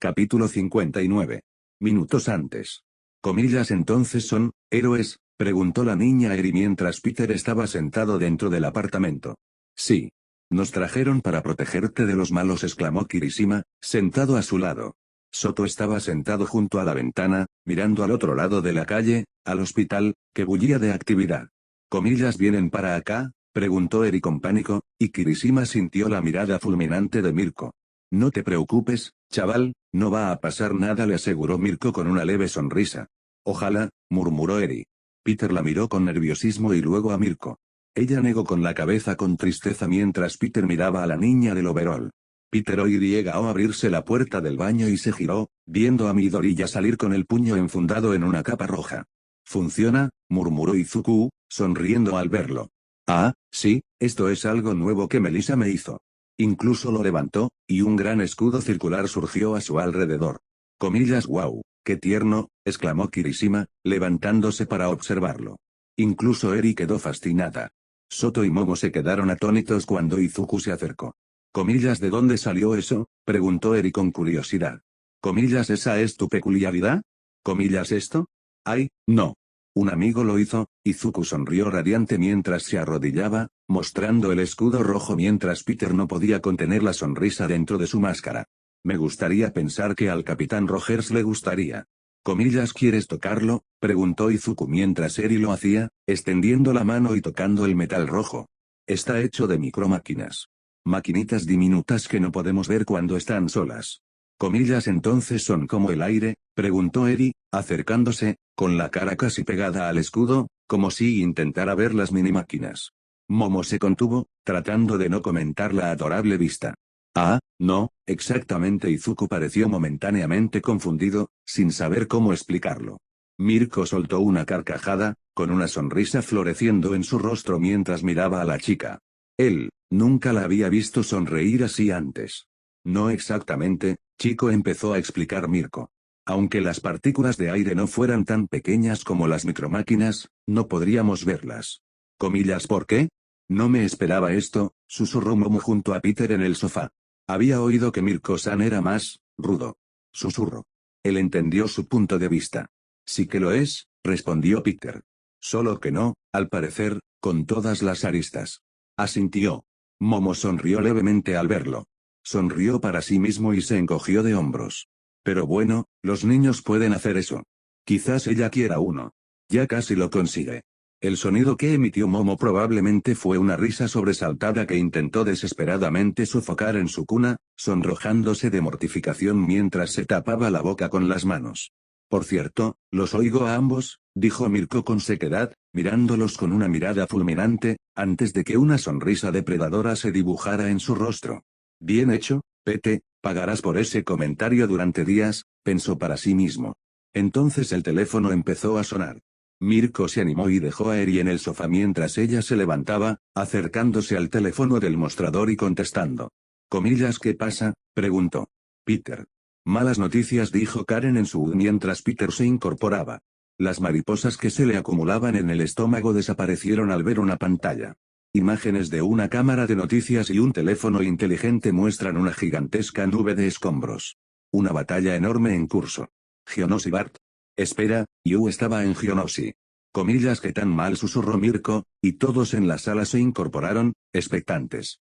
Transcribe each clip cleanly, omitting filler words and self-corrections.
Capítulo 59. Minutos antes. Comillas entonces son, héroes, preguntó la niña Eri mientras Peter estaba sentado dentro del apartamento. Sí. Nos trajeron para protegerte de los malos, exclamó Kirishima, sentado a su lado. Soto estaba sentado junto a la ventana, mirando al otro lado de la calle, al hospital, que bullía de actividad. ¿Comillas vienen para acá?, preguntó Eri con pánico, y Kirishima sintió la mirada fulminante de Mirko. No te preocupes, chaval, no va a pasar nada, le aseguró Mirko con una leve sonrisa. Ojalá, murmuró Eri. Peter la miró con nerviosismo y luego a Mirko. Ella negó con la cabeza con tristeza mientras Peter miraba a la niña del overol. Peter llegó a abrirse la puerta del baño y se giró, viendo a Midoriya salir con el puño enfundado en una capa roja. ¿Funciona?, murmuró Izuku, sonriendo al verlo. Ah, sí, esto es algo nuevo que Melissa me hizo. Incluso lo levantó, y un gran escudo circular surgió a su alrededor. Comillas, wow, qué tierno, exclamó Kirishima, levantándose para observarlo. Incluso Eri quedó fascinada. Soto y Momo se quedaron atónitos cuando Izuku se acercó. Comillas, ¿de dónde salió eso?, preguntó Eri con curiosidad. Comillas, ¿esa es tu peculiaridad? Comillas, ¿esto? Ay, no. Un amigo lo hizo. Izuku sonrió radiante mientras se arrodillaba, mostrando el escudo rojo mientras Peter no podía contener la sonrisa dentro de su máscara. Me gustaría pensar que al Capitán Rogers le gustaría. Comillas, ¿quieres tocarlo?, preguntó Izuku mientras Eri lo hacía, extendiendo la mano y tocando el metal rojo. Está hecho de micromáquinas. Maquinitas diminutas que no podemos ver cuando están solas. Comillas, entonces son como el aire, preguntó Eri, acercándose, con la cara casi pegada al escudo, como si intentara ver las minimáquinas. Momo se contuvo, tratando de no comentar la adorable vista. Ah, no, exactamente. Izuku pareció momentáneamente confundido, sin saber cómo explicarlo. Mirko soltó una carcajada, con una sonrisa floreciendo en su rostro mientras miraba a la chica. Él, nunca la había visto sonreír así antes. No exactamente, chico, empezó a explicar Mirko. Aunque las partículas de aire no fueran tan pequeñas como las micromáquinas, no podríamos verlas. Comillas, ¿por qué? No me esperaba esto, susurró Momo junto a Peter en el sofá. Había oído que Mirko-san era más rudo. Susurro. Él entendió su punto de vista. Sí que lo es, respondió Peter. Solo que no, al parecer, con todas las aristas. Asintió. Momo sonrió levemente al verlo. Sonrió para sí mismo y se encogió de hombros. Pero bueno, los niños pueden hacer eso. Quizás ella quiera uno. Ya casi lo consigue. El sonido que emitió Momo probablemente fue una risa sobresaltada que intentó desesperadamente sofocar en su cuna, sonrojándose de mortificación mientras se tapaba la boca con las manos. Por cierto, los oigo a ambos, dijo Mirko con sequedad, mirándolos con una mirada fulminante, antes de que una sonrisa depredadora se dibujara en su rostro. Bien hecho, Pete, pagarás por ese comentario durante días, pensó para sí mismo. Entonces el teléfono empezó a sonar. Mirko se animó y dejó a Eri en el sofá mientras ella se levantaba, acercándose al teléfono del mostrador y contestando. Comillas, ¿qué pasa?, preguntó. Peter. Malas noticias, dijo Karen en su mientras Peter se incorporaba. Las mariposas que se le acumulaban en el estómago desaparecieron al ver una pantalla. Imágenes de una cámara de noticias y un teléfono inteligente muestran una gigantesca nube de escombros. Una batalla enorme en curso. Geonosis Bart. Espera, Yu estaba en Geonosis. Comillas, ¿qué tan mal?, susurró Mirko, y todos en la sala se incorporaron, expectantes.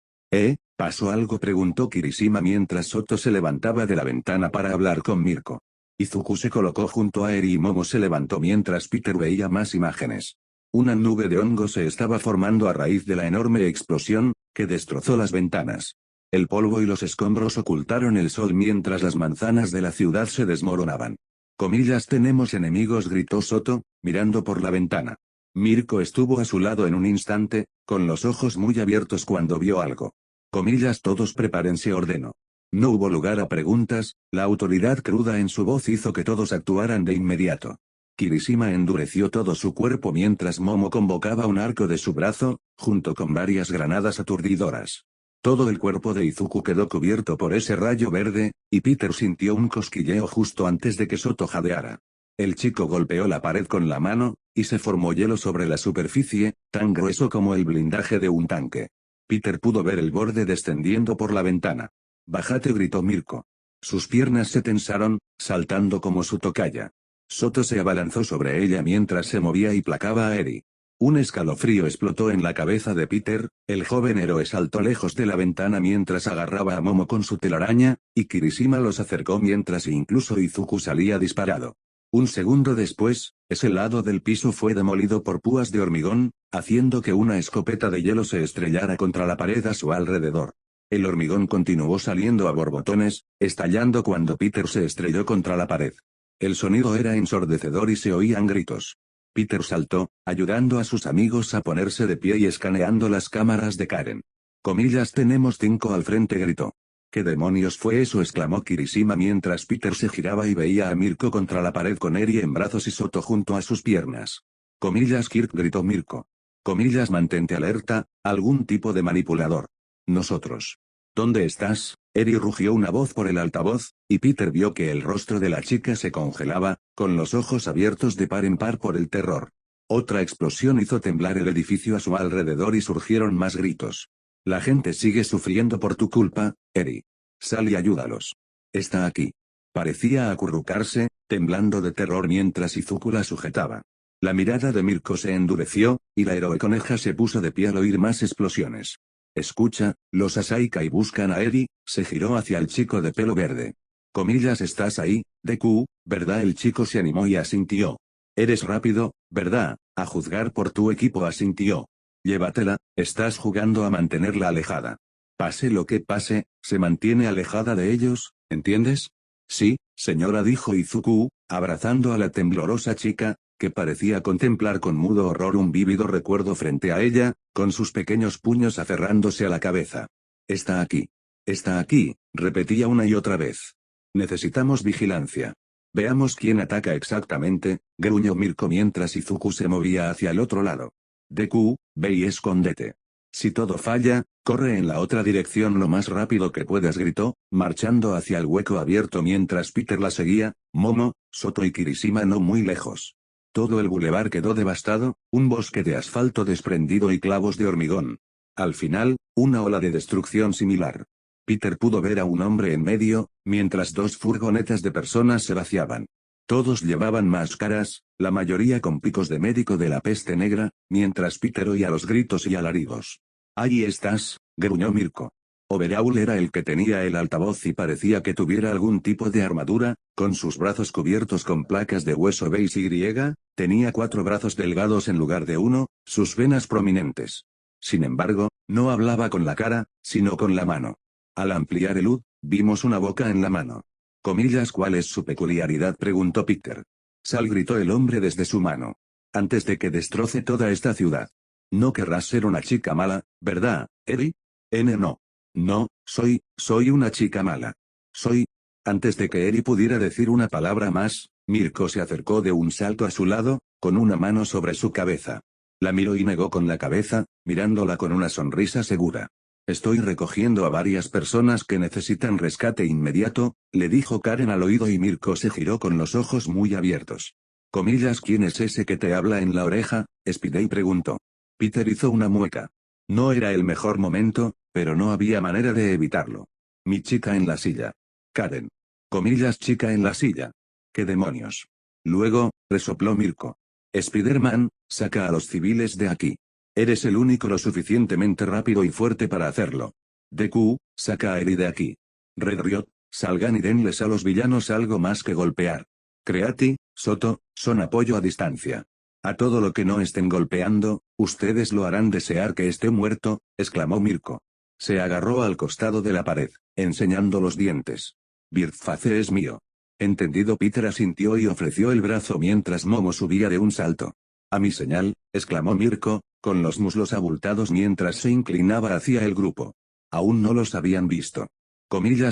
¿Pasó algo?, preguntó Kirishima mientras Soto se levantaba de la ventana para hablar con Mirko. Izuku se colocó junto a Eri y Momo se levantó mientras Peter veía más imágenes. Una nube de hongo se estaba formando a raíz de la enorme explosión, que destrozó las ventanas. El polvo y los escombros ocultaron el sol mientras las manzanas de la ciudad se desmoronaban. Comillas, tenemos enemigos, gritó Soto, mirando por la ventana. Mirko estuvo a su lado en un instante, con los ojos muy abiertos cuando vio algo. Comillas, todos prepárense, ordenó. No hubo lugar a preguntas, la autoridad cruda en su voz hizo que todos actuaran de inmediato. Kirishima endureció todo su cuerpo mientras Momo convocaba un arco de su brazo, junto con varias granadas aturdidoras. Todo el cuerpo de Izuku quedó cubierto por ese rayo verde, y Peter sintió un cosquilleo justo antes de que Soto jadeara. El chico golpeó la pared con la mano, y se formó hielo sobre la superficie, tan grueso como el blindaje de un tanque. Peter pudo ver el borde descendiendo por la ventana. Bájate, gritó Mirko. Sus piernas se tensaron, saltando como su tocaya. Soto se abalanzó sobre ella mientras se movía y placaba a Eri. Un escalofrío explotó en la cabeza de Peter, el joven héroe saltó lejos de la ventana mientras agarraba a Momo con su telaraña, y Kirishima los acercó mientras incluso Izuku salía disparado. Un segundo después, ese lado del piso fue demolido por púas de hormigón, haciendo que una escopeta de hielo se estrellara contra la pared a su alrededor. El hormigón continuó saliendo a borbotones, estallando cuando Peter se estrelló contra la pared. El sonido era ensordecedor y se oían gritos. Peter saltó, ayudando a sus amigos a ponerse de pie y escaneando las cámaras de Karen. Tenemos 5 al frente, gritó. ¿Qué demonios fue eso?, exclamó Kirishima mientras Peter se giraba y veía a Mirko contra la pared con Eri en brazos y Soto junto a sus piernas. Kirk, gritó Mirko. Mantente alerta, algún tipo de manipulador. Nosotros. ¿Dónde estás? Eri rugió una voz por el altavoz, y Peter vio que el rostro de la chica se congelaba, con los ojos abiertos de par en par por el terror. Otra explosión hizo temblar el edificio a su alrededor y surgieron más gritos. La gente sigue sufriendo por tu culpa, Eri. Sal y ayúdalos. Está aquí. Parecía acurrucarse, temblando de terror mientras Izuku la sujetaba. La mirada de Mirko se endureció, y la héroe coneja se puso de pie al oír más explosiones. Escucha, los Asaikai buscan a Eri, se giró hacia el chico de pelo verde. ¿Estás ahí, Deku, verdad? El chico se animó y asintió. Eres rápido, ¿verdad? A juzgar por tu equipo, asintió. Llévatela, estás jugando a mantenerla alejada. Pase lo que pase, se mantiene alejada de ellos, ¿entiendes? Sí, señora, dijo Izuku, abrazando a la temblorosa chica, que parecía contemplar con mudo horror un vívido recuerdo frente a ella, con sus pequeños puños aferrándose a la cabeza. Está aquí, repetía una y otra vez. Necesitamos vigilancia. Veamos quién ataca exactamente, gruñó Mirko mientras Izuku se movía hacia el otro lado. Deku, ve y escóndete. Si todo falla, corre en la otra dirección lo más rápido que puedas, gritó, marchando hacia el hueco abierto mientras Peter la seguía, Momo, Soto y Kirishima no muy lejos. Todo el bulevar quedó devastado, un bosque de asfalto desprendido y clavos de hormigón. Al final, una ola de destrucción similar. Peter pudo ver a un hombre en medio, mientras 2 furgonetas de personas se vaciaban. Todos llevaban máscaras, la mayoría con picos de médico de la peste negra, mientras Peter oía los gritos y alaridos. Ahí estás, gruñó Mirko. Overall era el que tenía el altavoz y parecía que tuviera algún tipo de armadura, con sus brazos cubiertos con placas de hueso beige y, tenía 4 brazos delgados en lugar de 1, sus venas prominentes. Sin embargo, no hablaba con la cara, sino con la mano. Al ampliar el HUD, vimos una boca en la mano. ¿Cuál es su peculiaridad?, preguntó Peter. Sal, gritó el hombre desde su mano. Antes de que destroce toda esta ciudad. No querrás ser una chica mala, ¿verdad, Eri? No. No, soy una chica mala. Antes de que Eri pudiera decir una palabra más, Mirko se acercó de un salto a su lado, con una mano sobre su cabeza. La miró y negó con la cabeza, mirándola con una sonrisa segura. Estoy recogiendo a varias personas que necesitan rescate inmediato, le dijo Karen al oído y Mirko se giró con los ojos muy abiertos. ¿Quién es ese que te habla en la oreja?, Spidey preguntó. Peter hizo una mueca. No era el mejor momento, pero no había manera de evitarlo. Mi chica en la silla. Karen. Chica en la silla. ¿Qué demonios? Luego, resopló Mirko. Spider-Man, saca a los civiles de aquí. Eres el único lo suficientemente rápido y fuerte para hacerlo. Deku, saca a Eri de aquí. Red Riot, salgan y denles a los villanos algo más que golpear. Creati, Soto, son apoyo a distancia. A todo lo que no estén golpeando, ustedes lo harán desear que esté muerto, exclamó Mirko. Se agarró al costado de la pared, enseñando los dientes. Birdface es mío. Entendido. Peter asintió y ofreció el brazo mientras Momo subía de un salto. A mi señal, exclamó Mirko, con los muslos abultados mientras se inclinaba hacia el grupo. Aún no los habían visto.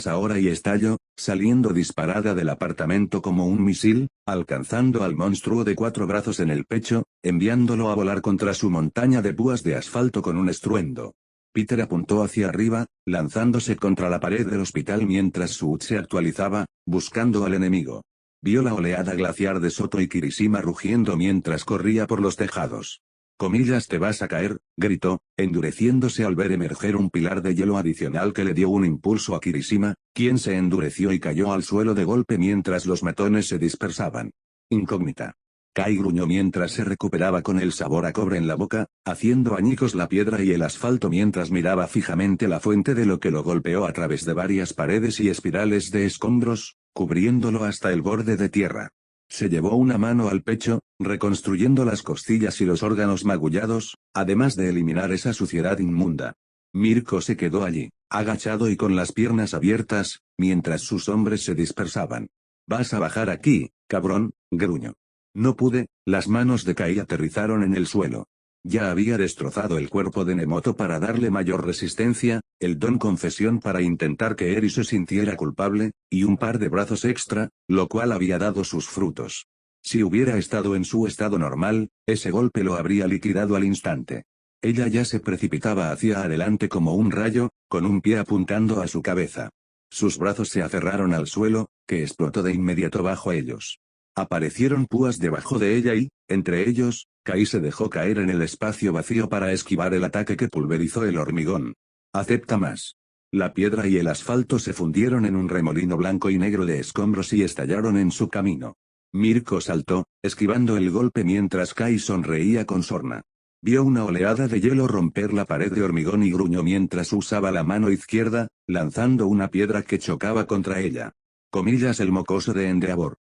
Ahora y estalló, saliendo disparada del apartamento como un misil, alcanzando al monstruo de 4 brazos en el pecho, enviándolo a volar contra su montaña de púas de asfalto con un estruendo. Peter apuntó hacia arriba, lanzándose contra la pared del hospital mientras su HUD se actualizaba, buscando al enemigo. Vio la oleada glaciar de Soto y Kirishima rugiendo mientras corría por los tejados. Comillas, te vas a caer, gritó, endureciéndose al ver emerger un pilar de hielo adicional que le dio un impulso a Kirishima, quien se endureció y cayó al suelo de golpe mientras los matones se dispersaban. Incógnita. Kai gruñó mientras se recuperaba con el sabor a cobre en la boca, haciendo añicos la piedra y el asfalto mientras miraba fijamente la fuente de lo que lo golpeó a través de varias paredes y espirales de escombros, cubriéndolo hasta el borde de tierra. Se llevó una mano al pecho, reconstruyendo las costillas y los órganos magullados, además de eliminar esa suciedad inmunda. Mirko se quedó allí, agachado y con las piernas abiertas, mientras sus hombres se dispersaban. «Vas a bajar aquí, cabrón», gruñó. No pude, las manos de Kai aterrizaron en el suelo. Ya había destrozado el cuerpo de Nemoto para darle mayor resistencia, el don confesión para intentar que Eri se sintiera culpable, y un par de brazos extra, lo cual había dado sus frutos. Si hubiera estado en su estado normal, ese golpe lo habría liquidado al instante. Ella ya se precipitaba hacia adelante como un rayo, con un pie apuntando a su cabeza. Sus brazos se aferraron al suelo, que explotó de inmediato bajo ellos. Aparecieron púas debajo de ella y, entre ellos, Kai se dejó caer en el espacio vacío para esquivar el ataque que pulverizó el hormigón. Acepta más. La piedra y el asfalto se fundieron en un remolino blanco y negro de escombros y estallaron en su camino. Mirko saltó, esquivando el golpe mientras Kai sonreía con sorna. Vio una oleada de hielo romper la pared de hormigón y gruñó mientras usaba la mano izquierda, lanzando una piedra que chocaba contra ella. Comillas, el mocoso de Endeavor,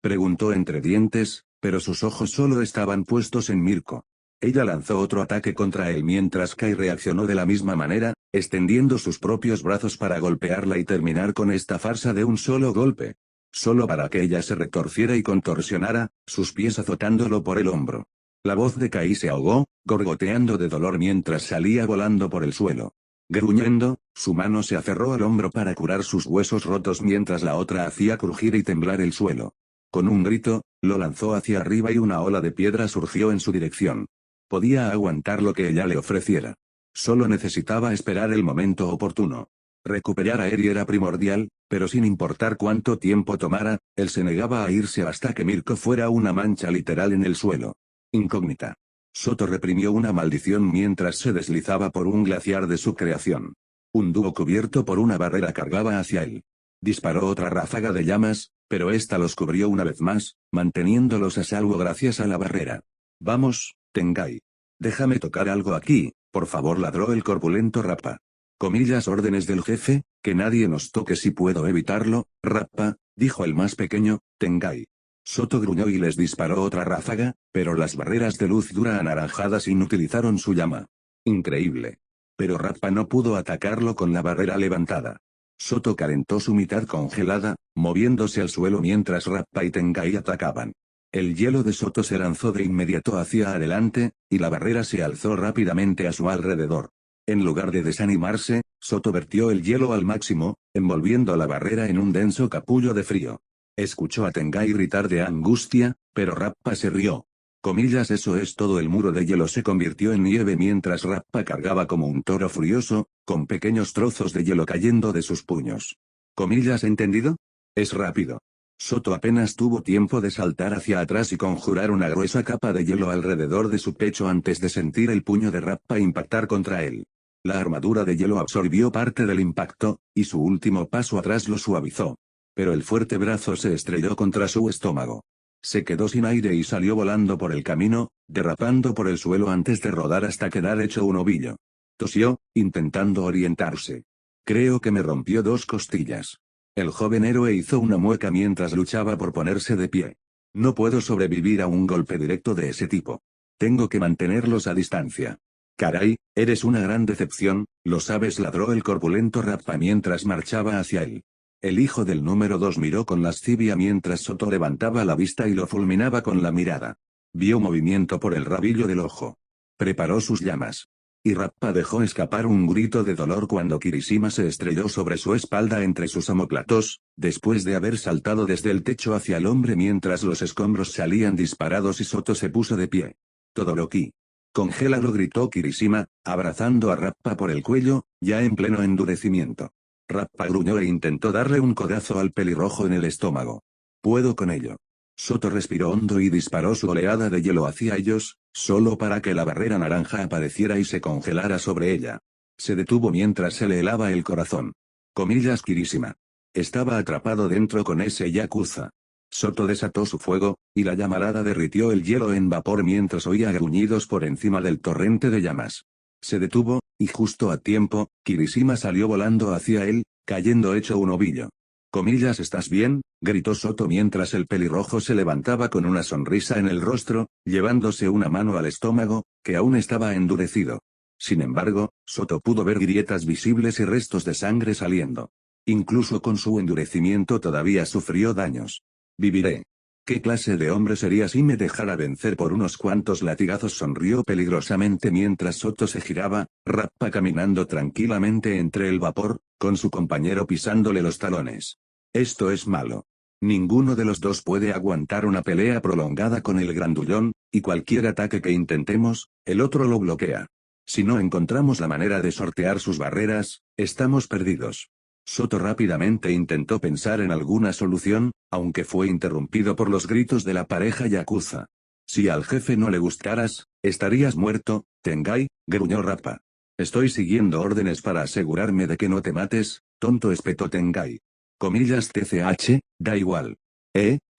preguntó entre dientes, pero sus ojos solo estaban puestos en Mirko. Ella lanzó otro ataque contra él mientras Kai reaccionó de la misma manera, extendiendo sus propios brazos para golpearla y terminar con esta farsa de un solo golpe. Solo para que ella se retorciera y contorsionara, sus pies azotándolo por el hombro. La voz de Kai se ahogó, gorgoteando de dolor mientras salía volando por el suelo. Gruñendo, su mano se aferró al hombro para curar sus huesos rotos mientras la otra hacía crujir y temblar el suelo. Con un grito, lo lanzó hacia arriba y una ola de piedra surgió en su dirección. Podía aguantar lo que ella le ofreciera. Solo necesitaba esperar el momento oportuno. Recuperar a Eri era primordial, pero sin importar cuánto tiempo tomara, él se negaba a irse hasta que Mirko fuera una mancha literal en el suelo. Incógnita. Soto reprimió una maldición mientras se deslizaba por un glaciar de su creación. Un dúo cubierto por una barrera cargaba hacia él. Disparó otra ráfaga de llamas, pero esta los cubrió una vez más, manteniéndolos a salvo gracias a la barrera. «Vamos, Tengai. Déjame tocar algo aquí, por favor», ladró el corpulento Rappa. Comillas, órdenes del jefe, que nadie nos toque si puedo evitarlo, Rappa, dijo el más pequeño, Tengai. Soto gruñó y les disparó otra ráfaga, pero las barreras de luz dura anaranjadas inutilizaron su llama. Increíble. Pero Rappa no pudo atacarlo con la barrera levantada. Soto calentó su mitad congelada, moviéndose al suelo mientras Rappa y Tengai atacaban. El hielo de Soto se lanzó de inmediato hacia adelante, y la barrera se alzó rápidamente a su alrededor. En lugar de desanimarse, Soto vertió el hielo al máximo, envolviendo la barrera en un denso capullo de frío. Escuchó a Tengai gritar de angustia, pero Rappa se rió. Comillas, eso es todo. El muro de hielo se convirtió en nieve mientras Rappa cargaba como un toro furioso, con pequeños trozos de hielo cayendo de sus puños. Comillas, ¿entendido? Es rápido. Soto apenas tuvo tiempo de saltar hacia atrás y conjurar una gruesa capa de hielo alrededor de su pecho antes de sentir el puño de Rappa impactar contra él. La armadura de hielo absorbió parte del impacto, y su último paso atrás lo suavizó. Pero el fuerte brazo se estrelló contra su estómago. Se quedó sin aire y salió volando por el camino, derrapando por el suelo antes de rodar hasta quedar hecho un ovillo. Tosió, intentando orientarse. Creo que me rompió 2 costillas. El joven héroe hizo una mueca mientras luchaba por ponerse de pie. No puedo sobrevivir a un golpe directo de ese tipo. Tengo que mantenerlos a distancia. Caray, eres una gran decepción, lo sabes, ladró el corpulento Rappa mientras marchaba hacia él. El hijo del número 2 miró con lascivia mientras Soto levantaba la vista y lo fulminaba con la mirada. Vio movimiento por el rabillo del ojo. Preparó sus llamas. Y Rappa dejó escapar un grito de dolor cuando Kirishima se estrelló sobre su espalda entre sus omóplatos, después de haber saltado desde el techo hacia el hombre mientras los escombros salían disparados y Soto se puso de pie. Todoroki. Congélalo, gritó Kirishima, abrazando a Rappa por el cuello, ya en pleno endurecimiento. Rappa gruñó e intentó darle un codazo al pelirrojo en el estómago. Puedo con ello. Soto respiró hondo y disparó su oleada de hielo hacia ellos, solo para que la barrera naranja apareciera y se congelara sobre ella. Se detuvo mientras se le helaba el corazón. Comillas Kirishima. Estaba atrapado dentro con ese yakuza. Soto desató su fuego, y la llamarada derritió el hielo en vapor mientras oía gruñidos por encima del torrente de llamas. Se detuvo, y justo a tiempo, Kirishima salió volando hacia él, cayendo hecho un ovillo. Comillas ¿estás bien? Gritó Soto mientras el pelirrojo se levantaba con una sonrisa en el rostro, llevándose una mano al estómago, que aún estaba endurecido. Sin embargo, Soto pudo ver grietas visibles y restos de sangre saliendo. Incluso con su endurecimiento todavía sufrió daños. Viviré. ¿Qué clase de hombre sería si me dejara vencer por unos cuantos latigazos? Sonrió peligrosamente mientras Soto se giraba, Rappa caminando tranquilamente entre el vapor, con su compañero pisándole los talones. Esto es malo. Ninguno de los dos puede aguantar una pelea prolongada con el grandullón, y cualquier ataque que intentemos, el otro lo bloquea. Si no encontramos la manera de sortear sus barreras, estamos perdidos. Soto rápidamente intentó pensar en alguna solución, aunque fue interrumpido por los gritos de la pareja yakuza. Si al jefe no le gustaras, estarías muerto, Tengai, gruñó Rappa. Estoy siguiendo órdenes para asegurarme de que no te mates, tonto, espetó Tengai. Comillas TCH, da igual.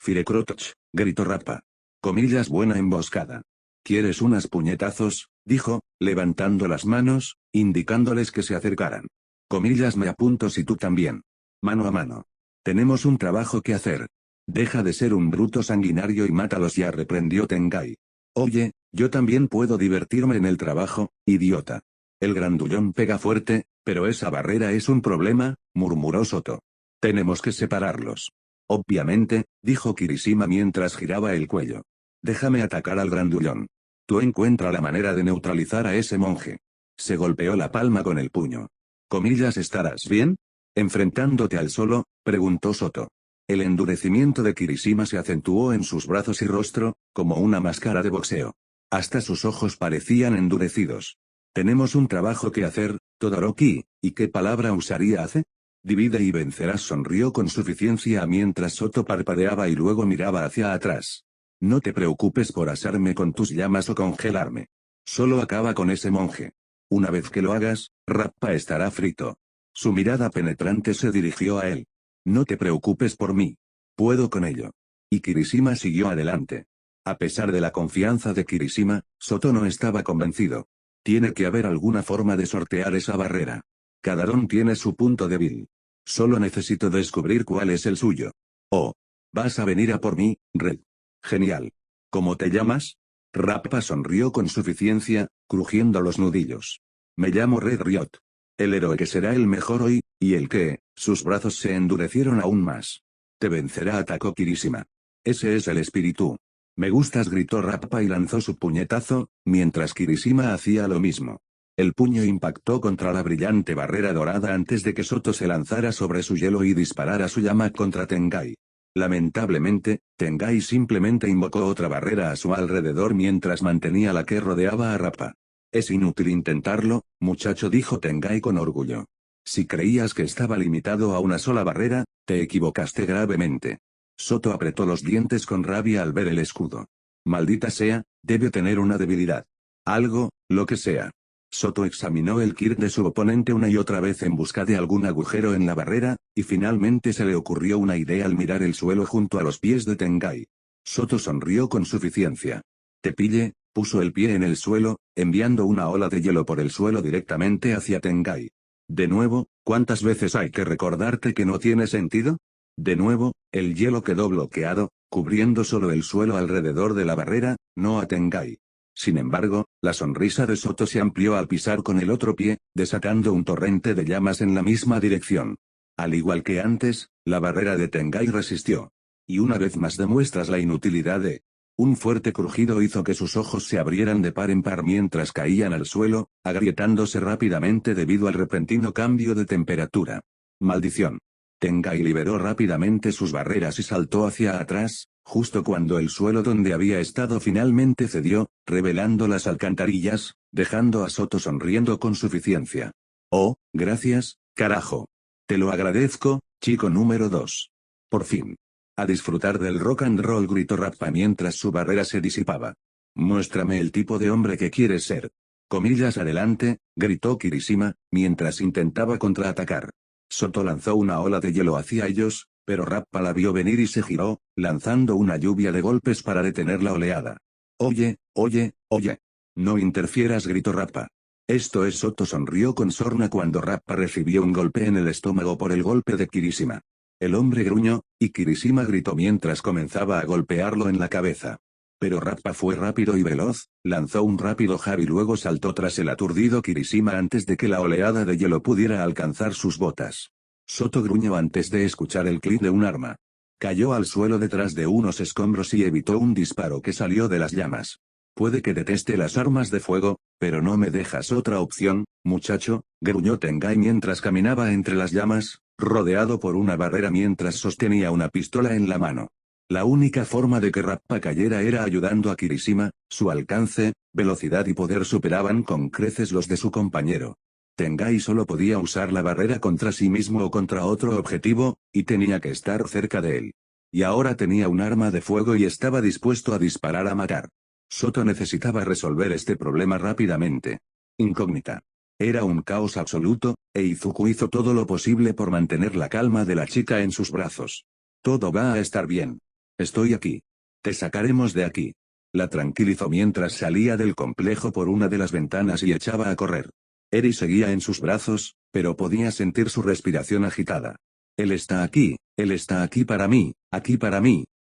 Firecrotoch, gritó Rappa. Comillas buena emboscada. ¿Quieres unas puñetazos? Dijo, levantando las manos, indicándoles que se acercaran. Comillas me apunto si tú también. Mano a mano. Tenemos un trabajo que hacer. Deja de ser un bruto sanguinario y mátalos ya, reprendió Tengai. Oye, yo también puedo divertirme en el trabajo, idiota. El grandullón pega fuerte, pero esa barrera es un problema, murmuró Soto. Tenemos que separarlos. Obviamente, dijo Kirishima mientras giraba el cuello. Déjame atacar al grandullón. Tú encuentra la manera de neutralizar a ese monje. Se golpeó la palma con el puño. Comillas ¿estarás bien? Enfrentándote al solo, preguntó Soto. El endurecimiento de Kirishima se acentuó en sus brazos y rostro, como una máscara de boxeo. Hasta sus ojos parecían endurecidos. Tenemos un trabajo que hacer, Todoroki, ¿y qué palabra usaría hace? Divide y vencerás, sonrió con suficiencia mientras Soto parpadeaba y luego miraba hacia atrás. No te preocupes por asarme con tus llamas o congelarme. Solo acaba con ese monje. Una vez que lo hagas, Rappa estará frito. Su mirada penetrante se dirigió a él. No te preocupes por mí. Puedo con ello. Y Kirishima siguió adelante. A pesar de la confianza de Kirishima, Soto no estaba convencido. Tiene que haber alguna forma de sortear esa barrera. Cada don tiene su punto débil. Solo necesito descubrir cuál es el suyo. Oh. ¿Vas a venir a por mí, Red? Genial. ¿Cómo te llamas? Rappa sonrió con suficiencia, crujiendo los nudillos. Me llamo Red Riot. El héroe que será el mejor hoy, y el que, sus brazos se endurecieron aún más. Te vencerá, atacó Kirishima. Ese es el espíritu. Me gustas, gritó Rappa y lanzó su puñetazo, mientras Kirishima hacía lo mismo. El puño impactó contra la brillante barrera dorada antes de que Soto se lanzara sobre su hielo y disparara su llama contra Tengai. Lamentablemente, Tengai simplemente invocó otra barrera a su alrededor mientras mantenía la que rodeaba a Rappa. Es inútil intentarlo, muchacho, dijo Tengai con orgullo. Si creías que estaba limitado a una sola barrera, te equivocaste gravemente. Soto apretó los dientes con rabia al ver el escudo. Maldita sea, debe tener una debilidad. Algo, lo que sea. Soto examinó el kit de su oponente una y otra vez en busca de algún agujero en la barrera, y finalmente se le ocurrió una idea al mirar el suelo junto a los pies de Tengai. Soto sonrió con suficiencia. Te pille, puso el pie en el suelo, enviando una ola de hielo por el suelo directamente hacia Tengai. De nuevo, ¿cuántas veces hay que recordarte que no tiene sentido? De nuevo, el hielo quedó bloqueado, cubriendo solo el suelo alrededor de la barrera, no a Tengai. Sin embargo, la sonrisa de Soto se amplió al pisar con el otro pie, desatando un torrente de llamas en la misma dirección. Al igual que antes, la barrera de Tengai resistió. Y una vez más demuestras la inutilidad de... Un fuerte crujido hizo que sus ojos se abrieran de par en par mientras caían al suelo, agrietándose rápidamente debido al repentino cambio de temperatura. Maldición. Tengai liberó rápidamente sus barreras y saltó hacia atrás, justo cuando el suelo donde había estado finalmente cedió, revelando las alcantarillas, dejando a Soto sonriendo con suficiencia. Oh, gracias, carajo. Te lo agradezco, chico número 2. Por fin. A disfrutar del rock and roll, gritó Rappa mientras su barrera se disipaba. Muéstrame el tipo de hombre que quieres ser. Comillas adelante, gritó Kirishima, mientras intentaba contraatacar. Soto lanzó una ola de hielo hacia ellos, pero Rappa la vio venir y se giró, lanzando una lluvia de golpes para detener la oleada. Oye, oye, oye. No interfieras, gritó Rappa. Esto es. Soto sonrió con sorna cuando Rappa recibió un golpe en el estómago por el golpe de Kirishima. El hombre gruñó, y Kirishima gritó mientras comenzaba a golpearlo en la cabeza. Pero Rappa fue rápido y veloz, lanzó un rápido jab y luego saltó tras el aturdido Kirishima antes de que la oleada de hielo pudiera alcanzar sus botas. Soto gruñó antes de escuchar el clic de un arma. Cayó al suelo detrás de unos escombros y evitó un disparo que salió de las llamas. Puede que deteste las armas de fuego, pero no me dejas otra opción, muchacho, gruñó Tengai mientras caminaba entre las llamas, rodeado por una barrera mientras sostenía una pistola en la mano. La única forma de que Rappa cayera era ayudando a Kirishima, su alcance, velocidad y poder superaban con creces los de su compañero. Tengai solo podía usar la barrera contra sí mismo o contra otro objetivo, y tenía que estar cerca de él. Y ahora tenía un arma de fuego y estaba dispuesto a disparar a matar. Soto necesitaba resolver este problema rápidamente. Incógnita. Era un caos absoluto, e Izuku hizo todo lo posible por mantener la calma de la chica en sus brazos. Todo va a estar bien. Estoy aquí. Te sacaremos de aquí. La tranquilizó mientras salía del complejo por una de las ventanas y echaba a correr. Eri seguía en sus brazos, pero podía sentir su respiración agitada. Él está aquí para mí,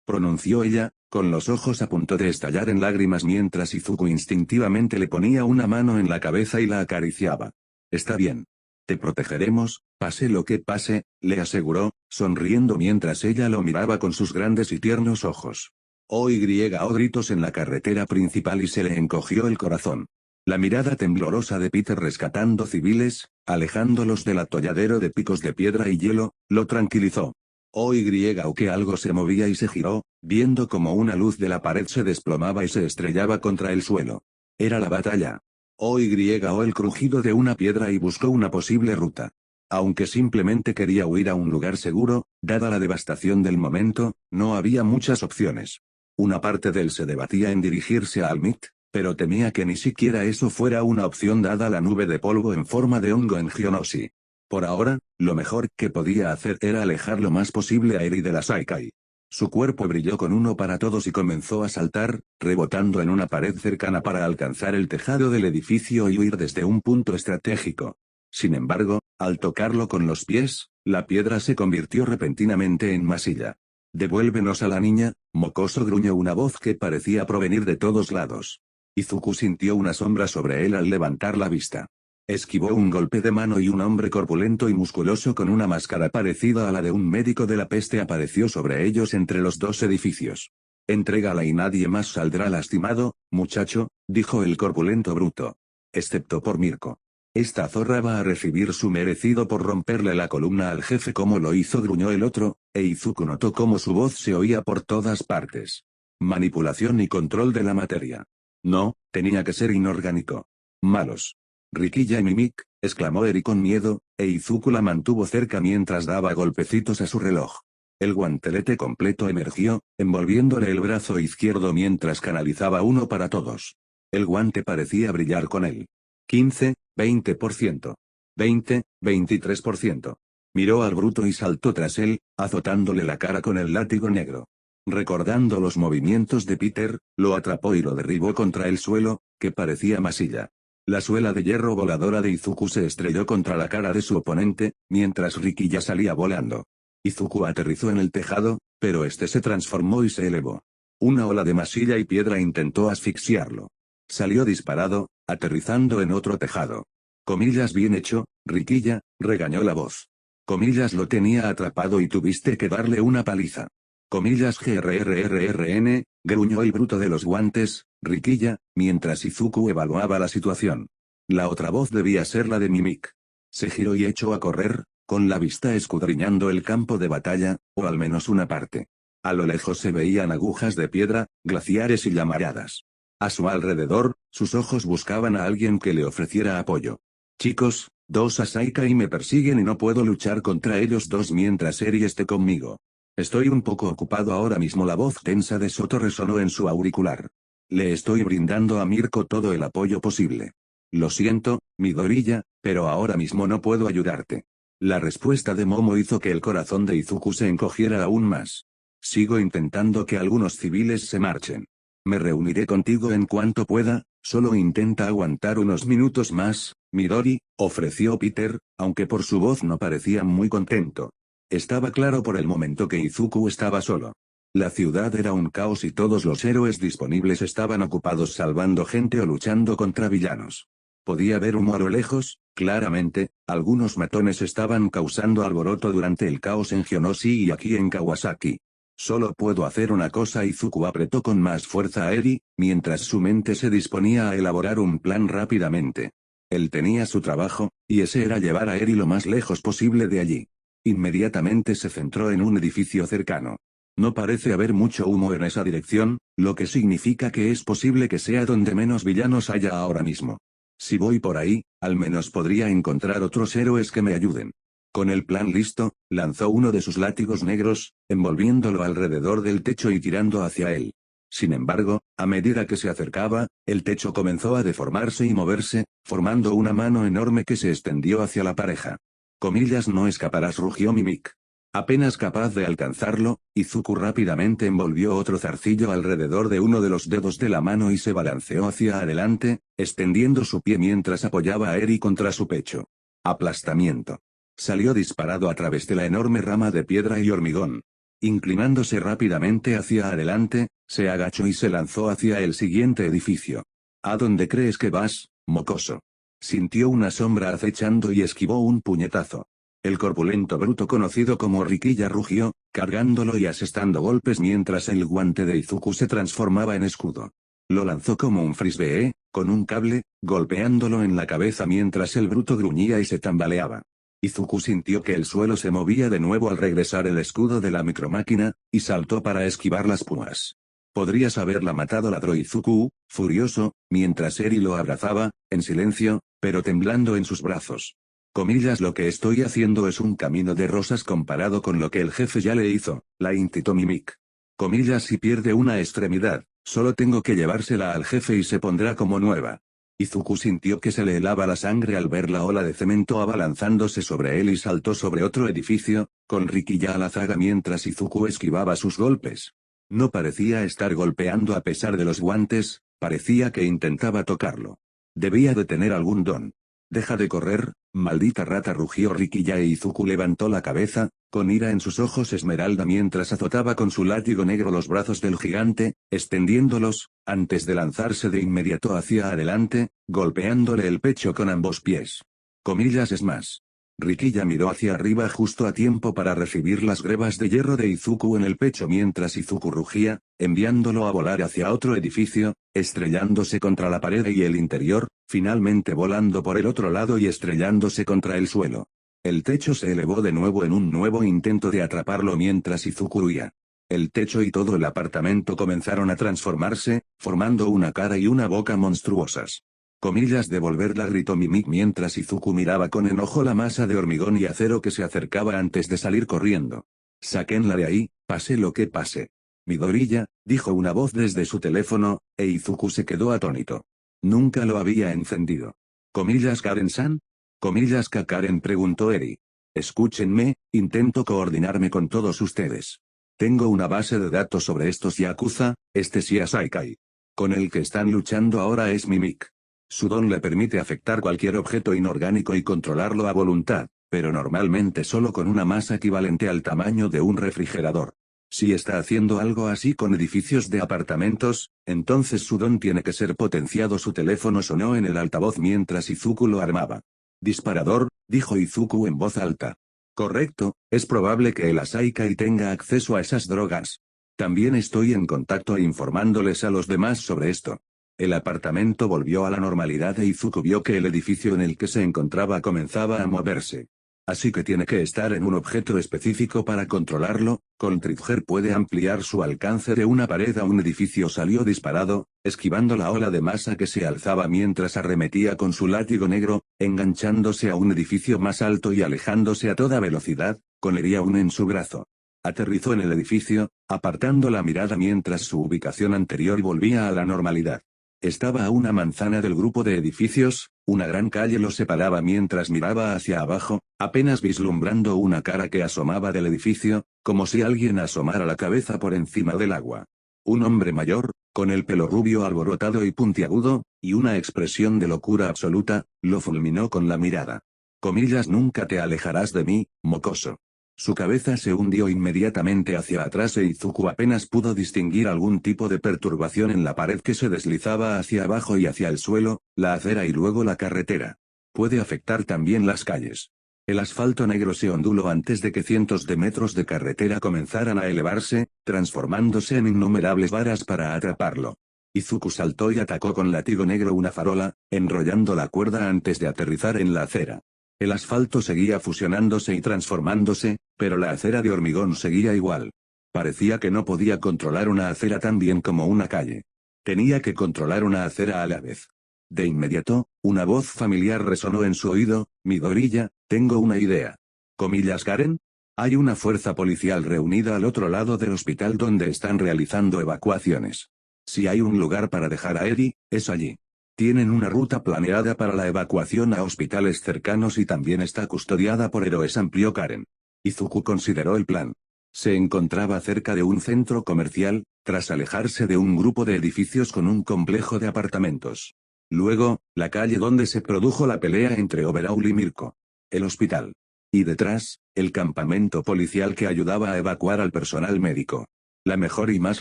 pronunció ella, con los ojos a punto de estallar en lágrimas mientras Izuku instintivamente le ponía una mano en la cabeza y la acariciaba. Está bien. Te protegeremos, pase lo que pase, le aseguró, sonriendo mientras ella lo miraba con sus grandes y tiernos ojos. Oh gritos en la carretera principal y se le encogió el corazón. La mirada temblorosa de Peter rescatando civiles, alejándolos del atolladero de picos de piedra y hielo, lo tranquilizó. O que algo se movía y se giró, viendo como una luz de la pared se desplomaba y se estrellaba contra el suelo. Era la batalla. O el crujido de una piedra y buscó una posible ruta. Aunque simplemente quería huir a un lugar seguro, dada la devastación del momento, no había muchas opciones. Una parte de él se debatía en dirigirse a Almit, pero temía que ni siquiera eso fuera una opción dada la nube de polvo en forma de hongo en Geonosi. Por ahora, lo mejor que podía hacer era alejar lo más posible a Eri de la Saikai. Su cuerpo brilló con uno para todos y comenzó a saltar, rebotando en una pared cercana para alcanzar el tejado del edificio y huir desde un punto estratégico. Sin embargo, al tocarlo con los pies, la piedra se convirtió repentinamente en masilla. «Devuélvenos a la niña», mocoso gruñó una voz que parecía provenir de todos lados. Izuku sintió una sombra sobre él al levantar la vista. Esquivó un golpe de mano y un hombre corpulento y musculoso con una máscara parecida a la de un médico de la peste apareció sobre ellos entre los dos edificios. «Entrégala y nadie más saldrá lastimado, muchacho», dijo el corpulento bruto. «Excepto por Mirko. Esta zorra va a recibir su merecido por romperle la columna al jefe como lo hizo», gruñó el otro, e Izuku notó cómo su voz se oía por todas partes. Manipulación y control de la materia. No, tenía que ser inorgánico. Malos. «Riquilla y Mimik», exclamó Eri con miedo, e Izuku la mantuvo cerca mientras daba golpecitos a su reloj. El guantelete completo emergió, envolviéndole el brazo izquierdo mientras canalizaba uno para todos. El guante parecía brillar con él. 15, 20%. 20, 23%. Miró al bruto y saltó tras él, azotándole la cara con el látigo negro. Recordando los movimientos de Peter, lo atrapó y lo derribó contra el suelo, que parecía masilla. La suela de hierro voladora de Izuku se estrelló contra la cara de su oponente, mientras Riki ya salía volando. Izuku aterrizó en el tejado, pero este se transformó y se elevó. Una ola de masilla y piedra intentó asfixiarlo. Salió disparado, aterrizando en otro tejado. «Comillas bien hecho, Riquilla», regañó la voz. «Comillas lo tenía atrapado y tuviste que darle una paliza». «Comillas grrrrn», gruñó el bruto de los guantes, Riquilla, mientras Izuku evaluaba la situación. La otra voz debía ser la de Mimik. Se giró y echó a correr, con la vista escudriñando el campo de batalla, o al menos una parte. A lo lejos se veían agujas de piedra, glaciares y llamaradas. A su alrededor, sus ojos buscaban a alguien que le ofreciera apoyo. «Chicos, dos Saikai me persiguen y no puedo luchar contra ellos dos mientras Eri esté conmigo. Estoy un poco ocupado ahora mismo». La voz tensa de Soto resonó en su auricular. Le estoy brindando a Mirko todo el apoyo posible. Lo siento, Midoriya, pero ahora mismo no puedo ayudarte. La respuesta de Momo hizo que el corazón de Izuku se encogiera aún más. Sigo intentando que algunos civiles se marchen. Me reuniré contigo en cuanto pueda, solo intenta aguantar unos minutos más, Midori, ofreció Peter, aunque por su voz no parecía muy contento. Estaba claro por el momento que Izuku estaba solo. La ciudad era un caos y todos los héroes disponibles estaban ocupados salvando gente o luchando contra villanos. Podía ver humo a lo lejos, claramente, algunos matones estaban causando alboroto durante el caos en Geonoshi y aquí en Kawasaki. Solo puedo hacer una cosa. Izuku apretó con más fuerza a Eri, mientras su mente se disponía a elaborar un plan rápidamente. Él tenía su trabajo, y ese era llevar a Eri lo más lejos posible de allí. Inmediatamente se centró en un edificio cercano. No parece haber mucho humo en esa dirección, lo que significa que es posible que sea donde menos villanos haya ahora mismo. Si voy por ahí, al menos podría encontrar otros héroes que me ayuden. Con el plan listo, lanzó uno de sus látigos negros, envolviéndolo alrededor del techo y tirando hacia él. Sin embargo, a medida que se acercaba, el techo comenzó a deformarse y moverse, formando una mano enorme que se extendió hacia la pareja. Comillas, no escaparás, rugió Mimik. Apenas capaz de alcanzarlo, Izuku rápidamente envolvió otro zarcillo alrededor de uno de los dedos de la mano y se balanceó hacia adelante, extendiendo su pie mientras apoyaba a Eri contra su pecho. Aplastamiento. Salió disparado a través de la enorme rama de piedra y hormigón. Inclinándose rápidamente hacia adelante, se agachó y se lanzó hacia el siguiente edificio. ¿A dónde crees que vas, mocoso? Sintió una sombra acechando y esquivó un puñetazo. El corpulento bruto conocido como Rikiya rugió, cargándolo y asestando golpes mientras el guante de Izuku se transformaba en escudo. Lo lanzó como un frisbee, con un cable, golpeándolo en la cabeza mientras el bruto gruñía y se tambaleaba. Izuku sintió que el suelo se movía de nuevo al regresar el escudo de la micromáquina, y saltó para esquivar las púas. Podrías haberla matado, ladró Izuku, furioso, mientras Eri lo abrazaba, en silencio, pero temblando en sus brazos. Comillas, lo que estoy haciendo es un camino de rosas comparado con lo que el jefe ya le hizo, la intitó Mimik. Comillas, si pierde una extremidad, solo tengo que llevársela al jefe y se pondrá como nueva. Izuku sintió que se le helaba la sangre al ver la ola de cemento abalanzándose sobre él y saltó sobre otro edificio, con Rikiya a la zaga mientras Izuku esquivaba sus golpes. No parecía estar golpeando a pesar de los guantes, parecía que intentaba tocarlo. Debía de tener algún don. Deja de correr, maldita rata, rugió Rikiya e Izuku levantó la cabeza, con ira en sus ojos esmeralda mientras azotaba con su látigo negro los brazos del gigante, extendiéndolos, antes de lanzarse de inmediato hacia adelante, golpeándole el pecho con ambos pies. Comillas, es más. Rikiya miró hacia arriba justo a tiempo para recibir las grebas de hierro de Izuku en el pecho mientras Izuku rugía, enviándolo a volar hacia otro edificio, estrellándose contra la pared y el interior, finalmente volando por el otro lado y estrellándose contra el suelo. El techo se elevó de nuevo en un nuevo intento de atraparlo mientras Izuku huía. El techo y todo el apartamento comenzaron a transformarse, formando una cara y una boca monstruosas. Comillas, devolverla, gritó Mimik mientras Izuku miraba con enojo la masa de hormigón y acero que se acercaba antes de salir corriendo. Sáquenla de ahí, pase lo que pase. Midoriya, dijo una voz desde su teléfono, e Izuku se quedó atónito. Nunca lo había encendido. Comillas, Karen-san. Comillas, Karen, preguntó Eri. Escúchenme, intento coordinarme con todos ustedes. Tengo una base de datos sobre estos Yakuza, este Shia Saikai. Con el que están luchando ahora es Mimik. Su don le permite afectar cualquier objeto inorgánico y controlarlo a voluntad, pero normalmente solo con una masa equivalente al tamaño de un refrigerador. Si está haciendo algo así con edificios de apartamentos, entonces su don tiene que ser potenciado. Su teléfono sonó en el altavoz mientras Izuku lo armaba. Disparador, dijo Izuku en voz alta. Correcto, es probable que el Asaikai tenga acceso a esas drogas. También estoy en contacto e informándoles a los demás sobre esto. El apartamento volvió a la normalidad e Izuku vio que el edificio en el que se encontraba comenzaba a moverse. Así que tiene que estar en un objeto específico para controlarlo. Trigger puede ampliar su alcance de una pared a un edificio. Salió disparado, esquivando la ola de masa que se alzaba mientras arremetía con su látigo negro, enganchándose a un edificio más alto y alejándose a toda velocidad, con Eri aún en su brazo. Aterrizó en el edificio, apartando la mirada mientras su ubicación anterior volvía a la normalidad. Estaba a una manzana del grupo de edificios, una gran calle lo separaba mientras miraba hacia abajo, apenas vislumbrando una cara que asomaba del edificio, como si alguien asomara la cabeza por encima del agua. Un hombre mayor, con el pelo rubio alborotado y puntiagudo, y una expresión de locura absoluta, lo fulminó con la mirada. Comillas, nunca te alejarás de mí, mocoso. Su cabeza se hundió inmediatamente hacia atrás e Izuku apenas pudo distinguir algún tipo de perturbación en la pared que se deslizaba hacia abajo y hacia el suelo, la acera y luego la carretera. Puede afectar también las calles. El asfalto negro se onduló antes de que cientos de metros de carretera comenzaran a elevarse, transformándose en innumerables varas para atraparlo. Izuku saltó y atacó con látigo negro una farola, enrollando la cuerda antes de aterrizar en la acera. El asfalto seguía fusionándose y transformándose, pero la acera de hormigón seguía igual. Parecía que no podía controlar una acera tan bien como una calle. Tenía que controlar una acera a la vez. De inmediato, una voz familiar resonó en su oído: Midoriya, tengo una idea. Comillas, Karen. Hay una fuerza policial reunida al otro lado del hospital donde están realizando evacuaciones. Si hay un lugar para dejar a Eri, es allí. Tienen una ruta planeada para la evacuación a hospitales cercanos y también está custodiada por héroes, amplió Karen. Izuku consideró el plan. Se encontraba cerca de un centro comercial, tras alejarse de un grupo de edificios con un complejo de apartamentos. Luego, la calle donde se produjo la pelea entre Overhaul y Mirko. El hospital. Y detrás, el campamento policial que ayudaba a evacuar al personal médico. La mejor y más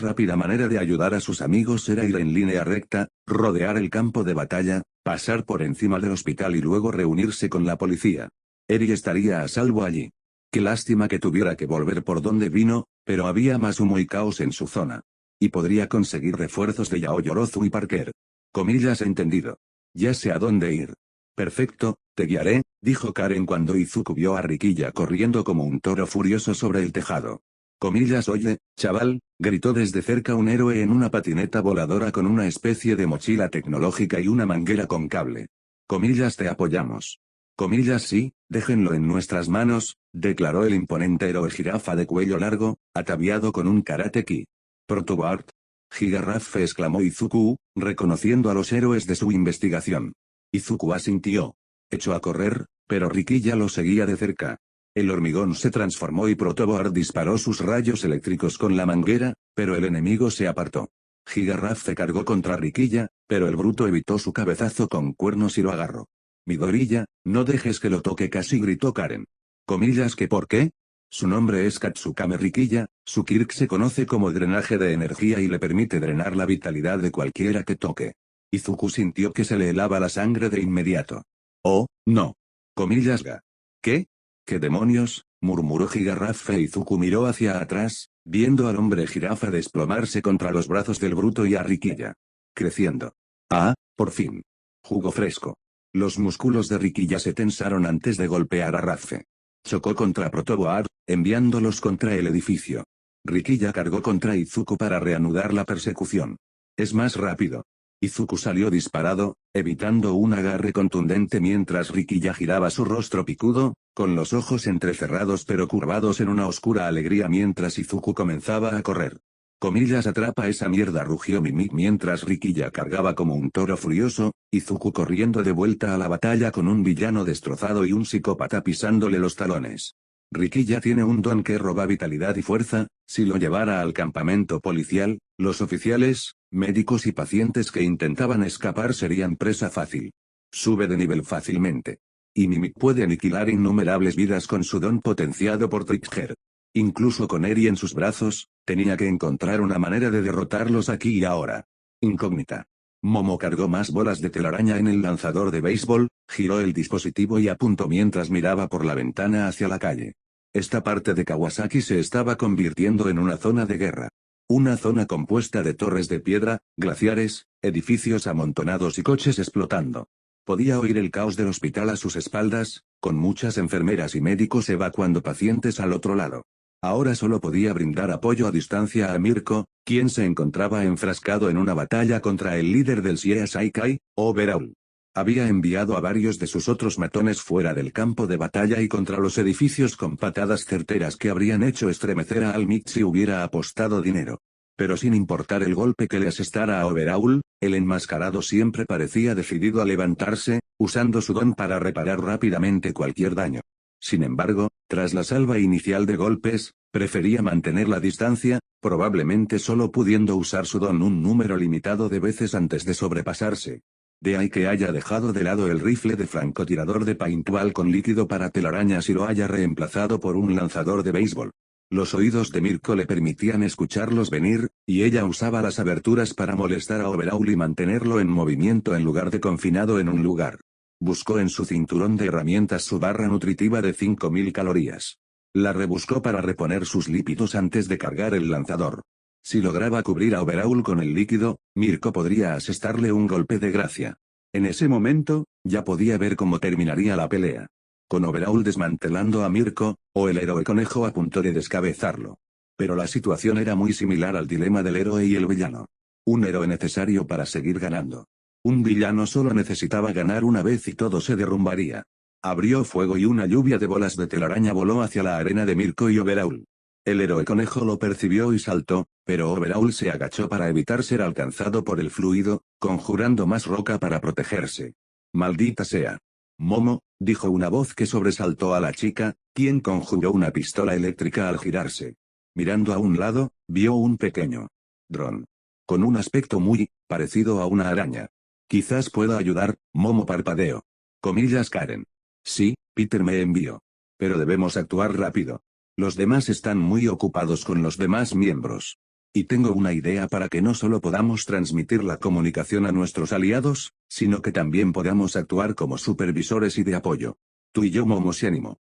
rápida manera de ayudar a sus amigos era ir en línea recta, rodear el campo de batalla, pasar por encima del hospital y luego reunirse con la policía. Eri estaría a salvo allí. Qué lástima que tuviera que volver por donde vino, pero había más humo y caos en su zona. Y podría conseguir refuerzos de Yaoyorozu y Parker. Comillas, entendido. Ya sé a dónde ir. Perfecto, te guiaré, dijo Karen cuando Izuku vio a Rikiya corriendo como un toro furioso sobre el tejado. Comillas, oye, chaval, gritó desde cerca un héroe en una patineta voladora con una especie de mochila tecnológica y una manguera con cable. Comillas, te apoyamos. Comillas, sí, déjenlo en nuestras manos, declaró el imponente héroe jirafa de cuello largo, ataviado con un karate ki. Protobart. Gigarraffe, exclamó Izuku, reconociendo a los héroes de su investigación. Izuku asintió. Echó a correr, pero Rikiya lo seguía de cerca. El hormigón se transformó y Protoboard disparó sus rayos eléctricos con la manguera, pero el enemigo se apartó. Gigarraffe cargó contra Rikiya, pero el bruto evitó su cabezazo con cuernos y lo agarró. Midoriya, no dejes que lo toque, casi gritó Karen. Comillas, ¿que por qué? Su nombre es Katsukame Rikiya, su Kirk se conoce como drenaje de energía y le permite drenar la vitalidad de cualquiera que toque. Izuku sintió que se le helaba la sangre de inmediato. Oh, no. Comillas, ga. ¿Qué? ¿Qué demonios? Murmuró Gigarraffe. Izuku miró hacia atrás, viendo al hombre jirafa desplomarse contra los brazos del bruto y a Rikiya. Creciendo. Ah, por fin. Jugo fresco. Los músculos de Rikiya se tensaron antes de golpear a Raffe. Chocó contra Protoboard, enviándolos contra el edificio. Rikiya cargó contra Izuku para reanudar la persecución. Es más rápido. Izuku salió disparado, evitando un agarre contundente mientras Rikiya giraba su rostro picudo, con los ojos entrecerrados pero curvados en una oscura alegría mientras Izuku comenzaba a correr. Comillas, atrapa esa mierda, rugió Mimik mientras Rikiya cargaba como un toro furioso, Izuku corriendo de vuelta a la batalla con un villano destrozado y un psicópata pisándole los talones. Rikiya tiene un don que roba vitalidad y fuerza, si lo llevara al campamento policial, los oficiales, médicos y pacientes que intentaban escapar serían presa fácil. Sube de nivel fácilmente. Y Mimik puede aniquilar innumerables vidas con su don potenciado por Trigger. Incluso con Eri en sus brazos, tenía que encontrar una manera de derrotarlos aquí y ahora. Incógnita. Momo cargó más bolas de telaraña en el lanzador de béisbol, giró el dispositivo y apuntó mientras miraba por la ventana hacia la calle. Esta parte de Kawasaki se estaba convirtiendo en una zona de guerra. Una zona compuesta de torres de piedra, glaciares, edificios amontonados y coches explotando. Podía oír el caos del hospital a sus espaldas, con muchas enfermeras y médicos evacuando pacientes al otro lado. Ahora solo podía brindar apoyo a distancia a Mirko, quien se encontraba enfrascado en una batalla contra el líder del Shiea Saikai, Overhaul. Había enviado a varios de sus otros matones fuera del campo de batalla y contra los edificios con patadas certeras que habrían hecho estremecer a Almit si hubiera apostado dinero. Pero sin importar el golpe que le asestara a Overhaul, el enmascarado siempre parecía decidido a levantarse, usando su don para reparar rápidamente cualquier daño. Sin embargo, tras la salva inicial de golpes, prefería mantener la distancia, probablemente solo pudiendo usar su don un número limitado de veces antes de sobrepasarse. De ahí que haya dejado de lado el rifle de francotirador de paintball con líquido para telarañas y lo haya reemplazado por un lanzador de béisbol. Los oídos de Mirko le permitían escucharlos venir, y ella usaba las aberturas para molestar a Overhaul y mantenerlo en movimiento en lugar de confinado en un lugar. Buscó en su cinturón de herramientas su barra nutritiva de 5000 calorías. La rebuscó para reponer sus lípidos antes de cargar el lanzador. Si lograba cubrir a Overhaul con el líquido, Mirko podría asestarle un golpe de gracia. En ese momento, ya podía ver cómo terminaría la pelea. Con Overhaul desmantelando a Mirko, o el héroe conejo a punto de descabezarlo. Pero la situación era muy similar al dilema del héroe y el villano. Un héroe necesario para seguir ganando. Un villano solo necesitaba ganar una vez y todo se derrumbaría. Abrió fuego y una lluvia de bolas de telaraña voló hacia la arena de Mirko y Overhaul. El héroe conejo lo percibió y saltó, pero Overhaul se agachó para evitar ser alcanzado por el fluido, conjurando más roca para protegerse. «Maldita sea. Momo», dijo una voz que sobresaltó a la chica, quien conjuró una pistola eléctrica al girarse. Mirando a un lado, vio un pequeño dron. Con un aspecto muy parecido a una araña. «Quizás pueda ayudar», Momo parpadeó. Karen. «Sí, Peter me envió. Pero debemos actuar rápido. Los demás están muy ocupados con los demás miembros. Y tengo una idea para que no solo podamos transmitir la comunicación a nuestros aliados, sino que también podamos actuar como supervisores y de apoyo. Tú y yo Momo se animó.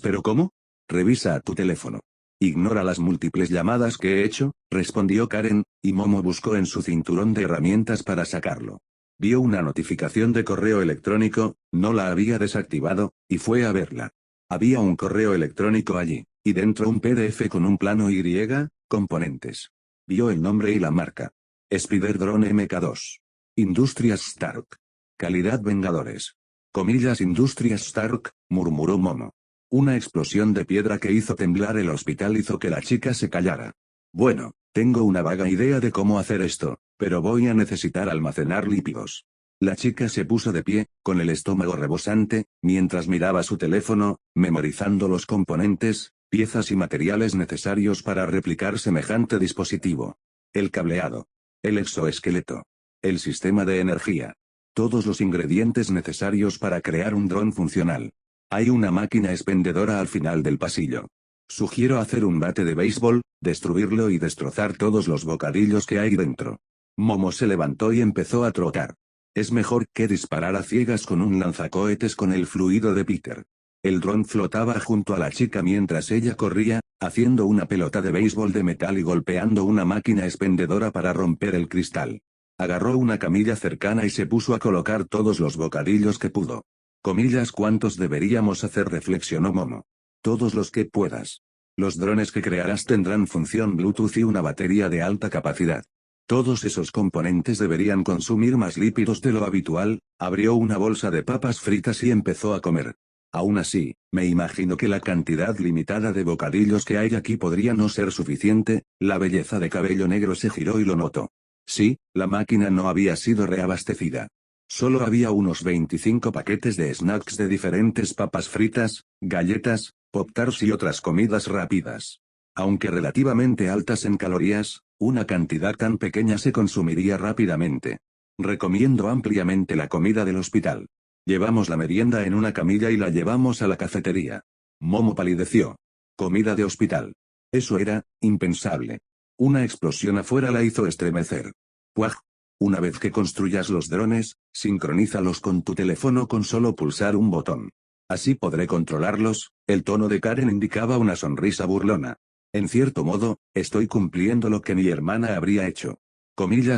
¿Pero cómo? Revisa tu teléfono. Ignora las múltiples llamadas que he hecho, respondió Karen, y Momo buscó en su cinturón de herramientas para sacarlo. Vio una notificación de correo electrónico, no la había desactivado, y fue a verla. Había un correo electrónico allí, y dentro un PDF con un plano Y, componentes. Vio el nombre y la marca. Spider Drone MK2. Industrias Stark. Calidad Vengadores. Industrias Stark, murmuró Momo. Una explosión de piedra que hizo temblar el hospital hizo que la chica se callara. Bueno, tengo una vaga idea de cómo hacer esto, pero voy a necesitar almacenar lípidos. La chica se puso de pie, con el estómago rebosante, mientras miraba su teléfono, memorizando los componentes, piezas y materiales necesarios para replicar semejante dispositivo. El cableado. El exoesqueleto. El sistema de energía. Todos los ingredientes necesarios para crear un dron funcional. Hay una máquina expendedora al final del pasillo. Sugiero hacer un bate de béisbol, destruirlo y destrozar todos los bocadillos que hay dentro. Momo se levantó y empezó a trotar. Es mejor que disparar a ciegas con un lanzacohetes con el fluido de Peter. El dron flotaba junto a la chica mientras ella corría, haciendo una pelota de béisbol de metal y golpeando una máquina expendedora para romper el cristal. Agarró una camilla cercana y se puso a colocar todos los bocadillos que pudo. ¿Cuántos deberíamos hacer? Reflexionó Momo. Todos los que puedas. Los drones que crearás tendrán función Bluetooth y una batería de alta capacidad. Todos esos componentes deberían consumir más lípidos de lo habitual. Abrió una bolsa de papas fritas y empezó a comer. Aún así, me imagino que la cantidad limitada de bocadillos que hay aquí podría no ser suficiente. La belleza de cabello negro se giró y lo notó. Sí, la máquina no había sido reabastecida. Solo había unos 25 paquetes de snacks de diferentes papas fritas, galletas, pop-tarts y otras comidas rápidas. Aunque relativamente altas en calorías, una cantidad tan pequeña se consumiría rápidamente. Recomiendo ampliamente la comida del hospital. Llevamos la merienda en una camilla y la llevamos a la cafetería. Momo palideció. Comida de hospital. Eso era impensable. Una explosión afuera la hizo estremecer. ¡Puaj! Una vez que construyas los drones, sincronízalos con tu teléfono con solo pulsar un botón. Así podré controlarlos. El tono de Karen indicaba una sonrisa burlona. En cierto modo, estoy cumpliendo lo que mi hermana habría hecho.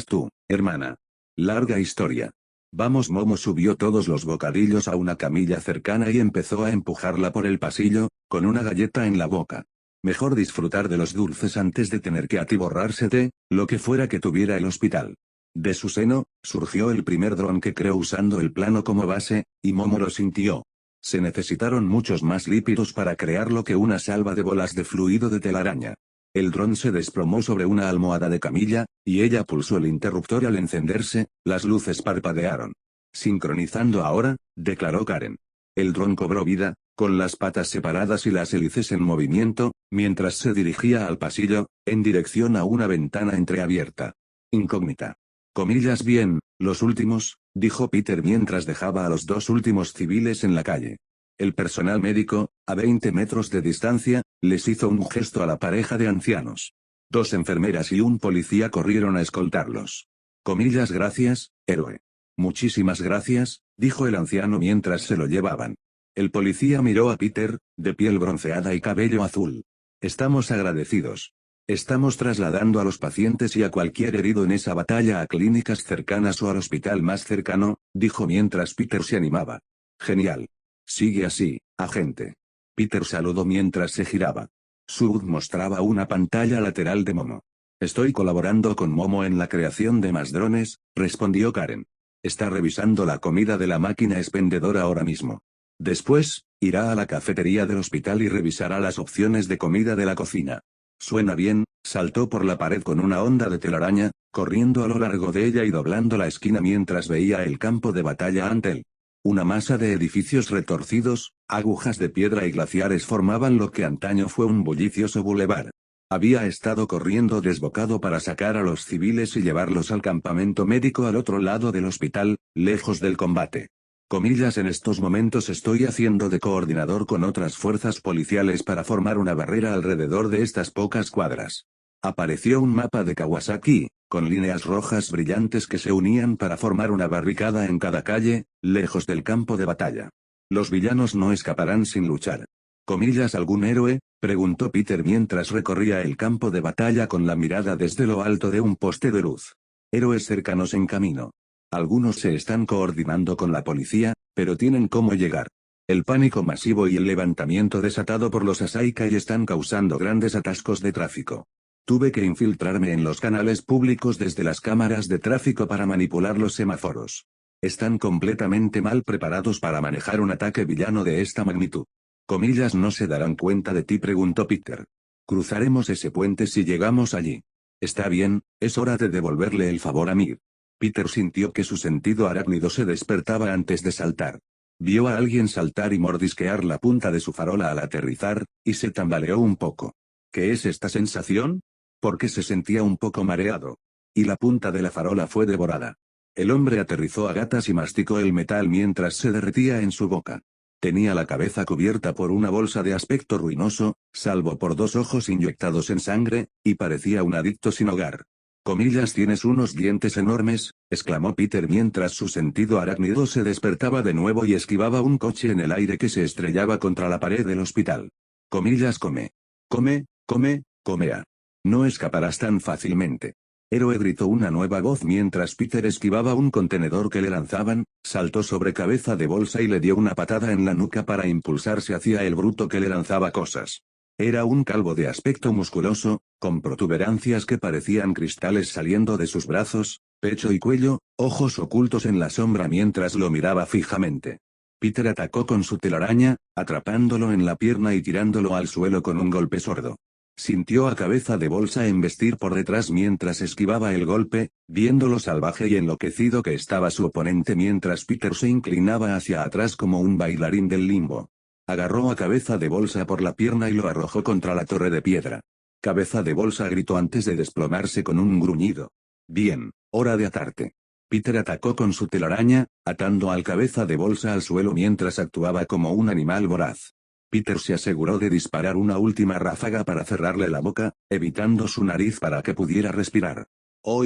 Tú, hermana. Larga historia. Vamos. Momo subió todos los bocadillos a una camilla cercana y empezó a empujarla por el pasillo, con una galleta en la boca. Mejor disfrutar de los dulces antes de tener que atiborrarse de lo que fuera que tuviera el hospital. De su seno, surgió el primer dron que creó usando el plano como base, y Momo lo sintió. Se necesitaron muchos más lípidos para crearlo que una salva de bolas de fluido de telaraña. El dron se desplomó sobre una almohada de camilla, y ella pulsó el interruptor y al encenderse, las luces parpadearon. Sincronizando ahora, declaró Karen. El dron cobró vida, con las patas separadas y las hélices en movimiento, mientras se dirigía al pasillo, en dirección a una ventana entreabierta. Incógnita. Comillas bien, los últimos, dijo Peter mientras dejaba a los dos últimos civiles en la calle. El personal médico, a 20 metros de distancia, les hizo un gesto a la pareja de ancianos. 2 enfermeras y un policía corrieron a escoltarlos. Comillas gracias, héroe. Muchísimas gracias, dijo el anciano mientras se lo llevaban. El policía miró a Peter, de piel bronceada y cabello azul. Estamos agradecidos. Estamos trasladando a los pacientes y a cualquier herido en esa batalla a clínicas cercanas o al hospital más cercano, dijo mientras Peter se animaba. Genial. Sigue así, agente. Peter saludó mientras se giraba. Sud mostraba una pantalla lateral de Momo. Estoy colaborando con Momo en la creación de más drones, respondió Karen. Está revisando la comida de la máquina expendedora ahora mismo. Después, irá a la cafetería del hospital y revisará las opciones de comida de la cocina. Suena bien, saltó por la pared con una onda de telaraña, corriendo a lo largo de ella y doblando la esquina mientras veía el campo de batalla ante él. Una masa de edificios retorcidos, agujas de piedra y glaciares formaban lo que antaño fue un bullicioso bulevar. Había estado corriendo desbocado para sacar a los civiles y llevarlos al campamento médico al otro lado del hospital, lejos del combate. Comillas en estos momentos estoy haciendo de coordinador con otras fuerzas policiales para formar una barrera alrededor de estas pocas cuadras. Apareció un mapa de Kawasaki, con líneas rojas brillantes que se unían para formar una barricada en cada calle, lejos del campo de batalla. Los villanos no escaparán sin luchar. Comillas ¿algún héroe? Preguntó Peter mientras recorría el campo de batalla con la mirada desde lo alto de un poste de luz. Héroes cercanos en camino. Algunos se están coordinando con la policía, pero tienen cómo llegar. El pánico masivo y el levantamiento desatado por los Asaikai están causando grandes atascos de tráfico. Tuve que infiltrarme en los canales públicos desde las cámaras de tráfico para manipular los semáforos. Están completamente mal preparados para manejar un ataque villano de esta magnitud. Comillas ¿no se darán cuenta de ti? Preguntó Peter. Cruzaremos ese puente si llegamos allí. Está bien, es hora de devolverle el favor a Mir. Peter sintió que su sentido arácnido se despertaba antes de saltar. Vio a alguien saltar y mordisquear la punta de su farola al aterrizar, y se tambaleó un poco. ¿Qué es esta sensación? Porque se sentía un poco mareado. Y la punta de la farola fue devorada. El hombre aterrizó a gatas y masticó el metal mientras se derretía en su boca. Tenía la cabeza cubierta por una bolsa de aspecto ruinoso, salvo por 2 ojos inyectados en sangre, y parecía un adicto sin hogar. Comillas tienes unos dientes enormes, exclamó Peter mientras su sentido arácnido se despertaba de nuevo y esquivaba un coche en el aire que se estrellaba contra la pared del hospital. Comillas come. Comea. No escaparás tan fácilmente. Héroe gritó una nueva voz mientras Peter esquivaba un contenedor que le lanzaban, saltó sobre cabeza de bolsa y le dio una patada en la nuca para impulsarse hacia el bruto que le lanzaba cosas. Era un calvo de aspecto musculoso, con protuberancias que parecían cristales saliendo de sus brazos, pecho y cuello, ojos ocultos en la sombra mientras lo miraba fijamente. Peter atacó con su telaraña, atrapándolo en la pierna y tirándolo al suelo con un golpe sordo. Sintió a cabeza de bolsa embestir por detrás mientras esquivaba el golpe, viendo lo salvaje y enloquecido que estaba su oponente mientras Peter se inclinaba hacia atrás como un bailarín del limbo. Agarró a cabeza de bolsa por la pierna y lo arrojó contra la torre de piedra. Cabeza de bolsa gritó antes de desplomarse con un gruñido. Bien, hora de atarte. Peter atacó con su telaraña, atando al cabeza de bolsa al suelo mientras actuaba como un animal voraz. Peter se aseguró de disparar una última ráfaga para cerrarle la boca, evitando su nariz para que pudiera respirar. O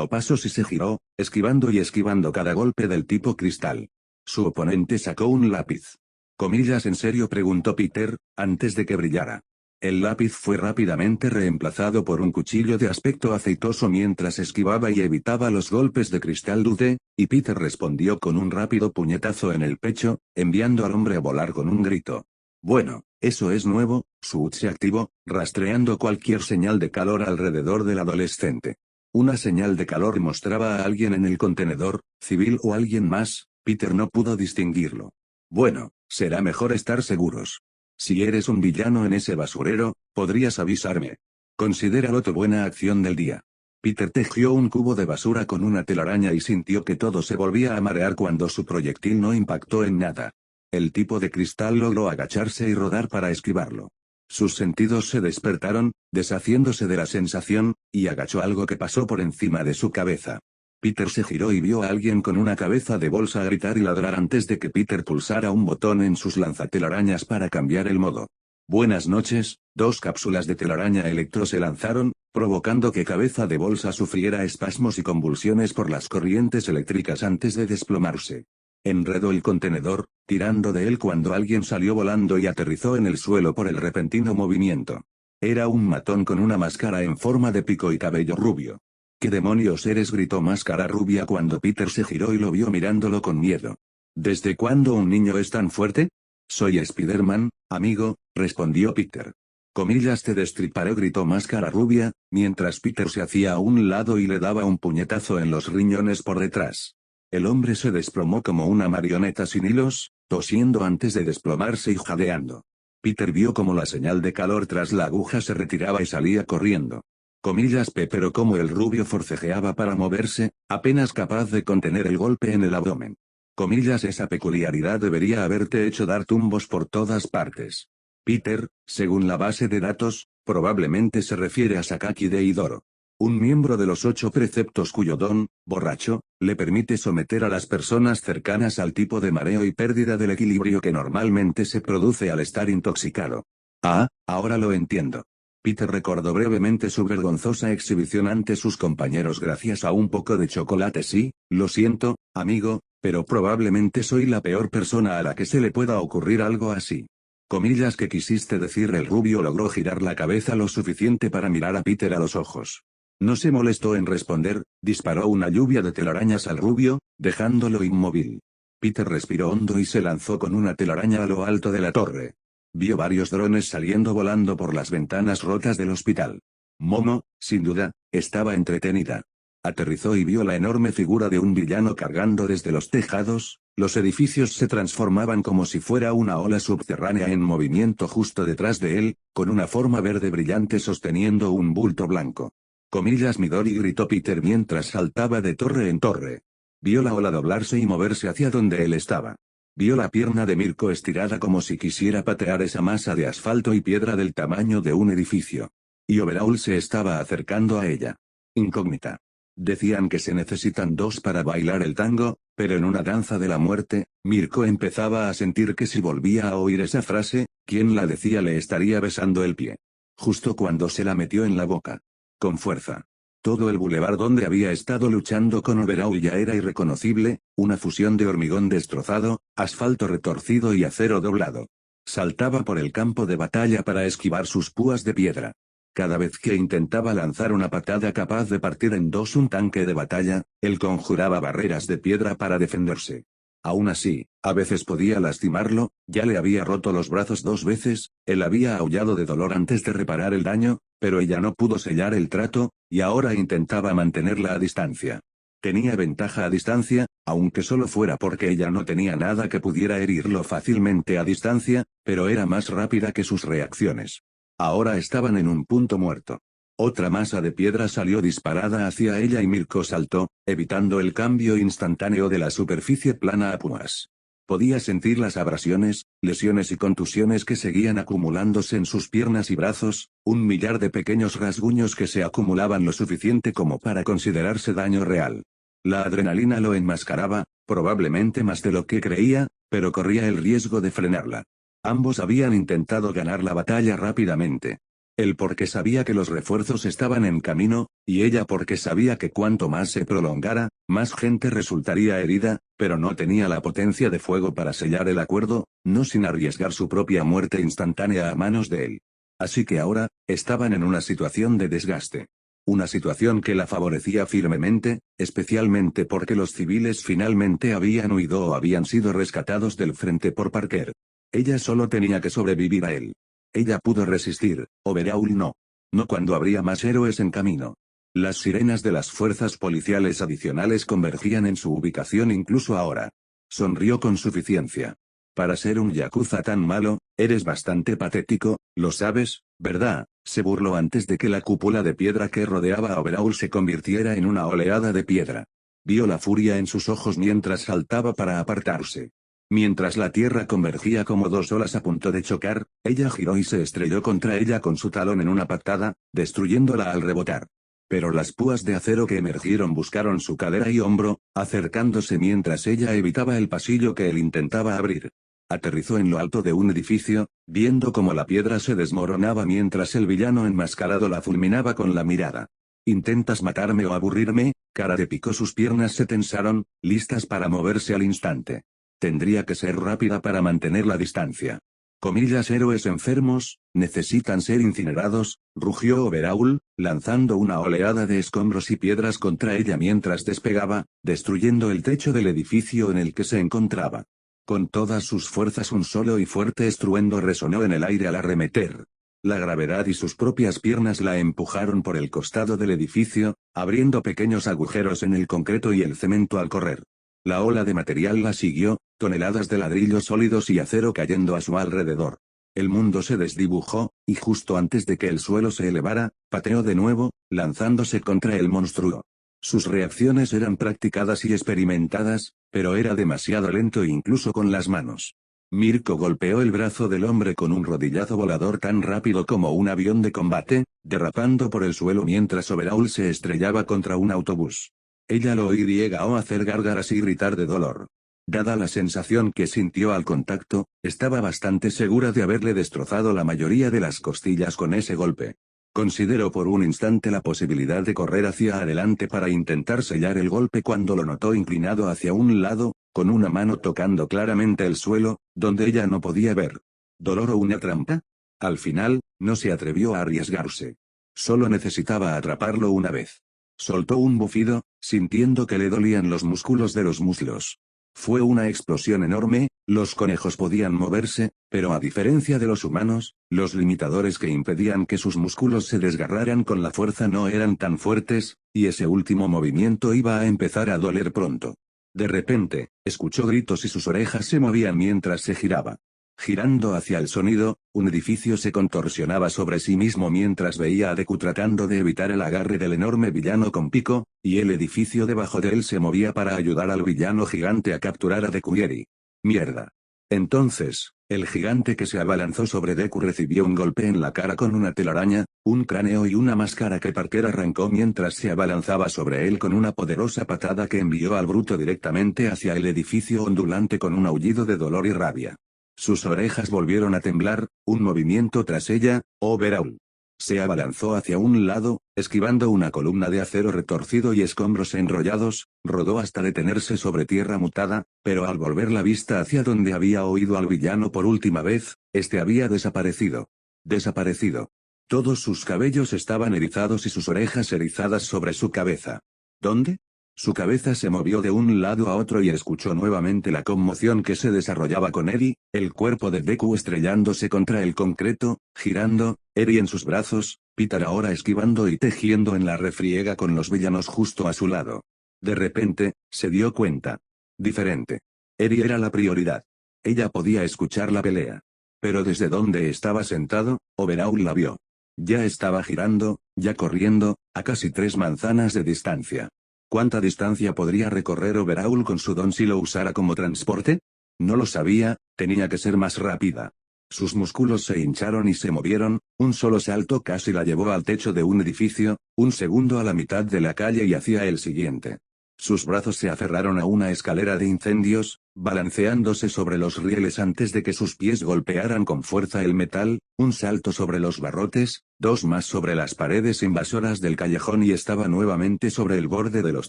pasos y se giró, esquivando y esquivando cada golpe del tipo cristal. Su oponente sacó un lápiz. Comillas ¿en serio? Preguntó Peter, antes de que brillara. El lápiz fue rápidamente reemplazado por un cuchillo de aspecto aceitoso mientras esquivaba y evitaba los golpes de cristal dulce, y Peter respondió con un rápido puñetazo en el pecho, enviando al hombre a volar con un grito. Bueno, eso es nuevo, Sud se activó, rastreando cualquier señal de calor alrededor del adolescente. Una señal de calor mostraba a alguien en el contenedor, civil o alguien más. Peter no pudo distinguirlo. Bueno, será mejor estar seguros. Si eres un villano en ese basurero, podrías avisarme. Considéralo tu buena acción del día. Peter tejió un cubo de basura con una telaraña y sintió que todo se volvía a marear cuando su proyectil no impactó en nada. El tipo de cristal logró agacharse y rodar para esquivarlo. Sus sentidos se despertaron, deshaciéndose de la sensación, y agachó algo que pasó por encima de su cabeza. Peter se giró y vio a alguien con una cabeza de bolsa gritar y ladrar antes de que Peter pulsara un botón en sus lanzatelarañas para cambiar el modo. Buenas noches, 2 cápsulas de telaraña electro se lanzaron, provocando que Cabeza de Bolsa sufriera espasmos y convulsiones por las corrientes eléctricas antes de desplomarse. Enredó el contenedor, tirando de él cuando alguien salió volando y aterrizó en el suelo por el repentino movimiento. Era un matón con una máscara en forma de pico y cabello rubio. ¿Qué demonios eres?, gritó Máscara Rubia cuando Peter se giró y lo vio mirándolo con miedo. ¿Desde cuándo un niño es tan fuerte? Soy Spider-Man, amigo, respondió Peter. Comillas, te destriparé, gritó Máscara Rubia, mientras Peter se hacía a un lado y le daba un puñetazo en los riñones por detrás. El hombre se desplomó como una marioneta sin hilos, tosiendo antes de desplomarse y jadeando. Peter vio como la señal de calor tras la aguja se retiraba y salía corriendo. Comillas, pero como el rubio forcejeaba para moverse, apenas capaz de contener el golpe en el abdomen. Comillas, esa peculiaridad debería haberte hecho dar tumbos por todas partes. Peter, según la base de datos, probablemente se refiere a Sakaki Deidoro. Un miembro de los 8 preceptos cuyo don, borracho, le permite someter a las personas cercanas al tipo de mareo y pérdida del equilibrio que normalmente se produce al estar intoxicado. Ah, ahora lo entiendo. Peter recordó brevemente su vergonzosa exhibición ante sus compañeros gracias a un poco de chocolate. Sí, lo siento, amigo, pero probablemente soy la peor persona a la que se le pueda ocurrir algo así. Comillas, ¿qué quisiste decir? El rubio logró girar la cabeza lo suficiente para mirar a Peter a los ojos. No se molestó en responder, disparó una lluvia de telarañas al rubio, dejándolo inmóvil. Peter respiró hondo y se lanzó con una telaraña a lo alto de la torre. Vio varios drones saliendo volando por las ventanas rotas del hospital. Momo, sin duda, estaba entretenida. Aterrizó y vio la enorme figura de un villano cargando desde los tejados. Los edificios se transformaban como si fuera una ola subterránea en movimiento justo detrás de él, con una forma verde brillante sosteniendo un bulto blanco. Comillas, Midori, gritó Peter mientras saltaba de torre en torre. Vio la ola doblarse y moverse hacia donde él estaba. Vio la pierna de Mirko estirada como si quisiera patear esa masa de asfalto y piedra del tamaño de un edificio. Y Overall se estaba acercando a ella. Incógnita. Decían que se necesitan 2 para bailar el tango, pero en una danza de la muerte, Mirko empezaba a sentir que si volvía a oír esa frase, quien la decía le estaría besando el pie. Justo cuando se la metió en la boca. Con fuerza. Todo el bulevar donde había estado luchando con Overall ya era irreconocible, una fusión de hormigón destrozado, asfalto retorcido y acero doblado. Saltaba por el campo de batalla para esquivar sus púas de piedra. Cada vez que intentaba lanzar una patada capaz de partir en 2 un tanque de batalla, él conjuraba barreras de piedra para defenderse. Aún así, a veces podía lastimarlo, ya le había roto los brazos 2 veces, él había aullado de dolor antes de reparar el daño, pero ella no pudo sellar el trato, y ahora intentaba mantenerla a distancia. Tenía ventaja a distancia, aunque solo fuera porque ella no tenía nada que pudiera herirlo fácilmente a distancia, pero era más rápida que sus reacciones. Ahora estaban en un punto muerto. Otra masa de piedra salió disparada hacia ella y Mirko saltó, evitando el cambio instantáneo de la superficie plana a púas. Podía sentir las abrasiones, lesiones y contusiones que seguían acumulándose en sus piernas y brazos, 1.000.000 de pequeños rasguños que se acumulaban lo suficiente como para considerarse daño real. La adrenalina lo enmascaraba, probablemente más de lo que creía, pero corría el riesgo de frenarla. Ambos habían intentado ganar la batalla rápidamente. Él porque sabía que los refuerzos estaban en camino, y ella porque sabía que cuanto más se prolongara, más gente resultaría herida, pero no tenía la potencia de fuego para sellar el acuerdo, no sin arriesgar su propia muerte instantánea a manos de él. Así que ahora, estaban en una situación de desgaste. Una situación que la favorecía firmemente, especialmente porque los civiles finalmente habían huido o habían sido rescatados del frente por Parker. Ella solo tenía que sobrevivir a él. Ella pudo resistir, Overall no. No cuando habría más héroes en camino. Las sirenas de las fuerzas policiales adicionales convergían en su ubicación incluso ahora. Sonrió con suficiencia. Para ser un yakuza tan malo, eres bastante patético, lo sabes, ¿verdad? Se burló antes de que la cúpula de piedra que rodeaba a Overhaul se convirtiera en una oleada de piedra. Vio la furia en sus ojos mientras saltaba para apartarse. Mientras la tierra convergía como dos olas a punto de chocar, ella giró y se estrelló contra ella con su talón en una patada, destruyéndola al rebotar. Pero las púas de acero que emergieron buscaron su cadera y hombro, acercándose mientras ella evitaba el pasillo que él intentaba abrir. Aterrizó en lo alto de un edificio, viendo cómo la piedra se desmoronaba mientras el villano enmascarado la fulminaba con la mirada. ¿Intentas matarme o aburrirme? Cara de pico, sus piernas se tensaron, listas para moverse al instante. Tendría que ser rápida para mantener la distancia. Comillas, héroes enfermos, necesitan ser incinerados, rugió Overhaul, lanzando una oleada de escombros y piedras contra ella mientras despegaba, destruyendo el techo del edificio en el que se encontraba. Con todas sus fuerzas un solo y fuerte estruendo resonó en el aire al arremeter. La gravedad y sus propias piernas la empujaron por el costado del edificio, abriendo pequeños agujeros en el concreto y el cemento al correr. La ola de material la siguió, toneladas de ladrillos sólidos y acero cayendo a su alrededor. El mundo se desdibujó, y justo antes de que el suelo se elevara, pateó de nuevo, lanzándose contra el monstruo. Sus reacciones eran practicadas y experimentadas, pero era demasiado lento incluso con las manos. Mirko golpeó el brazo del hombre con un rodillazo volador tan rápido como un avión de combate, derrapando por el suelo mientras Overhaul se estrellaba contra un autobús. Ella lo oyó y llegó a hacer gárgaras y gritar de dolor. Dada la sensación que sintió al contacto, estaba bastante segura de haberle destrozado la mayoría de las costillas con ese golpe. Consideró por un instante la posibilidad de correr hacia adelante para intentar sellar el golpe cuando lo notó inclinado hacia un lado, con una mano tocando claramente el suelo, donde ella no podía ver. ¿Dolor o una trampa? Al final, no se atrevió a arriesgarse. Solo necesitaba atraparlo una vez. Soltó un bufido, sintiendo que le dolían los músculos de los muslos. Fue una explosión enorme, los conejos podían moverse, pero a diferencia de los humanos, los limitadores que impedían que sus músculos se desgarraran con la fuerza no eran tan fuertes, y ese último movimiento iba a empezar a doler pronto. De repente, escuchó gritos y sus orejas se movían mientras se giraba. Girando hacia el sonido, un edificio se contorsionaba sobre sí mismo mientras veía a Deku tratando de evitar el agarre del enorme villano con pico, y el edificio debajo de él se movía para ayudar al villano gigante a capturar a Deku y Eri. ¡Mierda! Entonces, el gigante que se abalanzó sobre Deku recibió un golpe en la cara con una telaraña, un cráneo y una máscara que Parker arrancó mientras se abalanzaba sobre él con una poderosa patada que envió al bruto directamente hacia el edificio ondulante con un aullido de dolor y rabia. Sus orejas volvieron a temblar, un movimiento tras ella, Overhaul. Se abalanzó hacia un lado, esquivando una columna de acero retorcido y escombros enrollados, rodó hasta detenerse sobre tierra mutada, pero al volver la vista hacia donde había oído al villano por última vez, este había desaparecido. Desaparecido. Todos sus cabellos estaban erizados y sus orejas erizadas sobre su cabeza. ¿Dónde? Su cabeza se movió de un lado a otro y escuchó nuevamente la conmoción que se desarrollaba con Eri, el cuerpo de Deku estrellándose contra el concreto, girando, Eri en sus brazos, Peter ahora esquivando y tejiendo en la refriega con los villanos justo a su lado. De repente, se dio cuenta. Diferente. Eri era la prioridad. Ella podía escuchar la pelea. Pero desde donde estaba sentado, Overhaul la vio. Ya estaba girando, ya corriendo, a casi 3 manzanas de distancia. ¿Cuánta distancia podría recorrer Overhaul con su don si lo usara como transporte? No lo sabía, tenía que ser más rápida. Sus músculos se hincharon y se movieron, un solo salto casi la llevó al techo de un edificio, un segundo a la mitad de la calle y hacia el siguiente. Sus brazos se aferraron a una escalera de incendios, balanceándose sobre los rieles antes de que sus pies golpearan con fuerza el metal, un salto sobre los barrotes, 2 más sobre las paredes invasoras del callejón y estaba nuevamente sobre el borde de los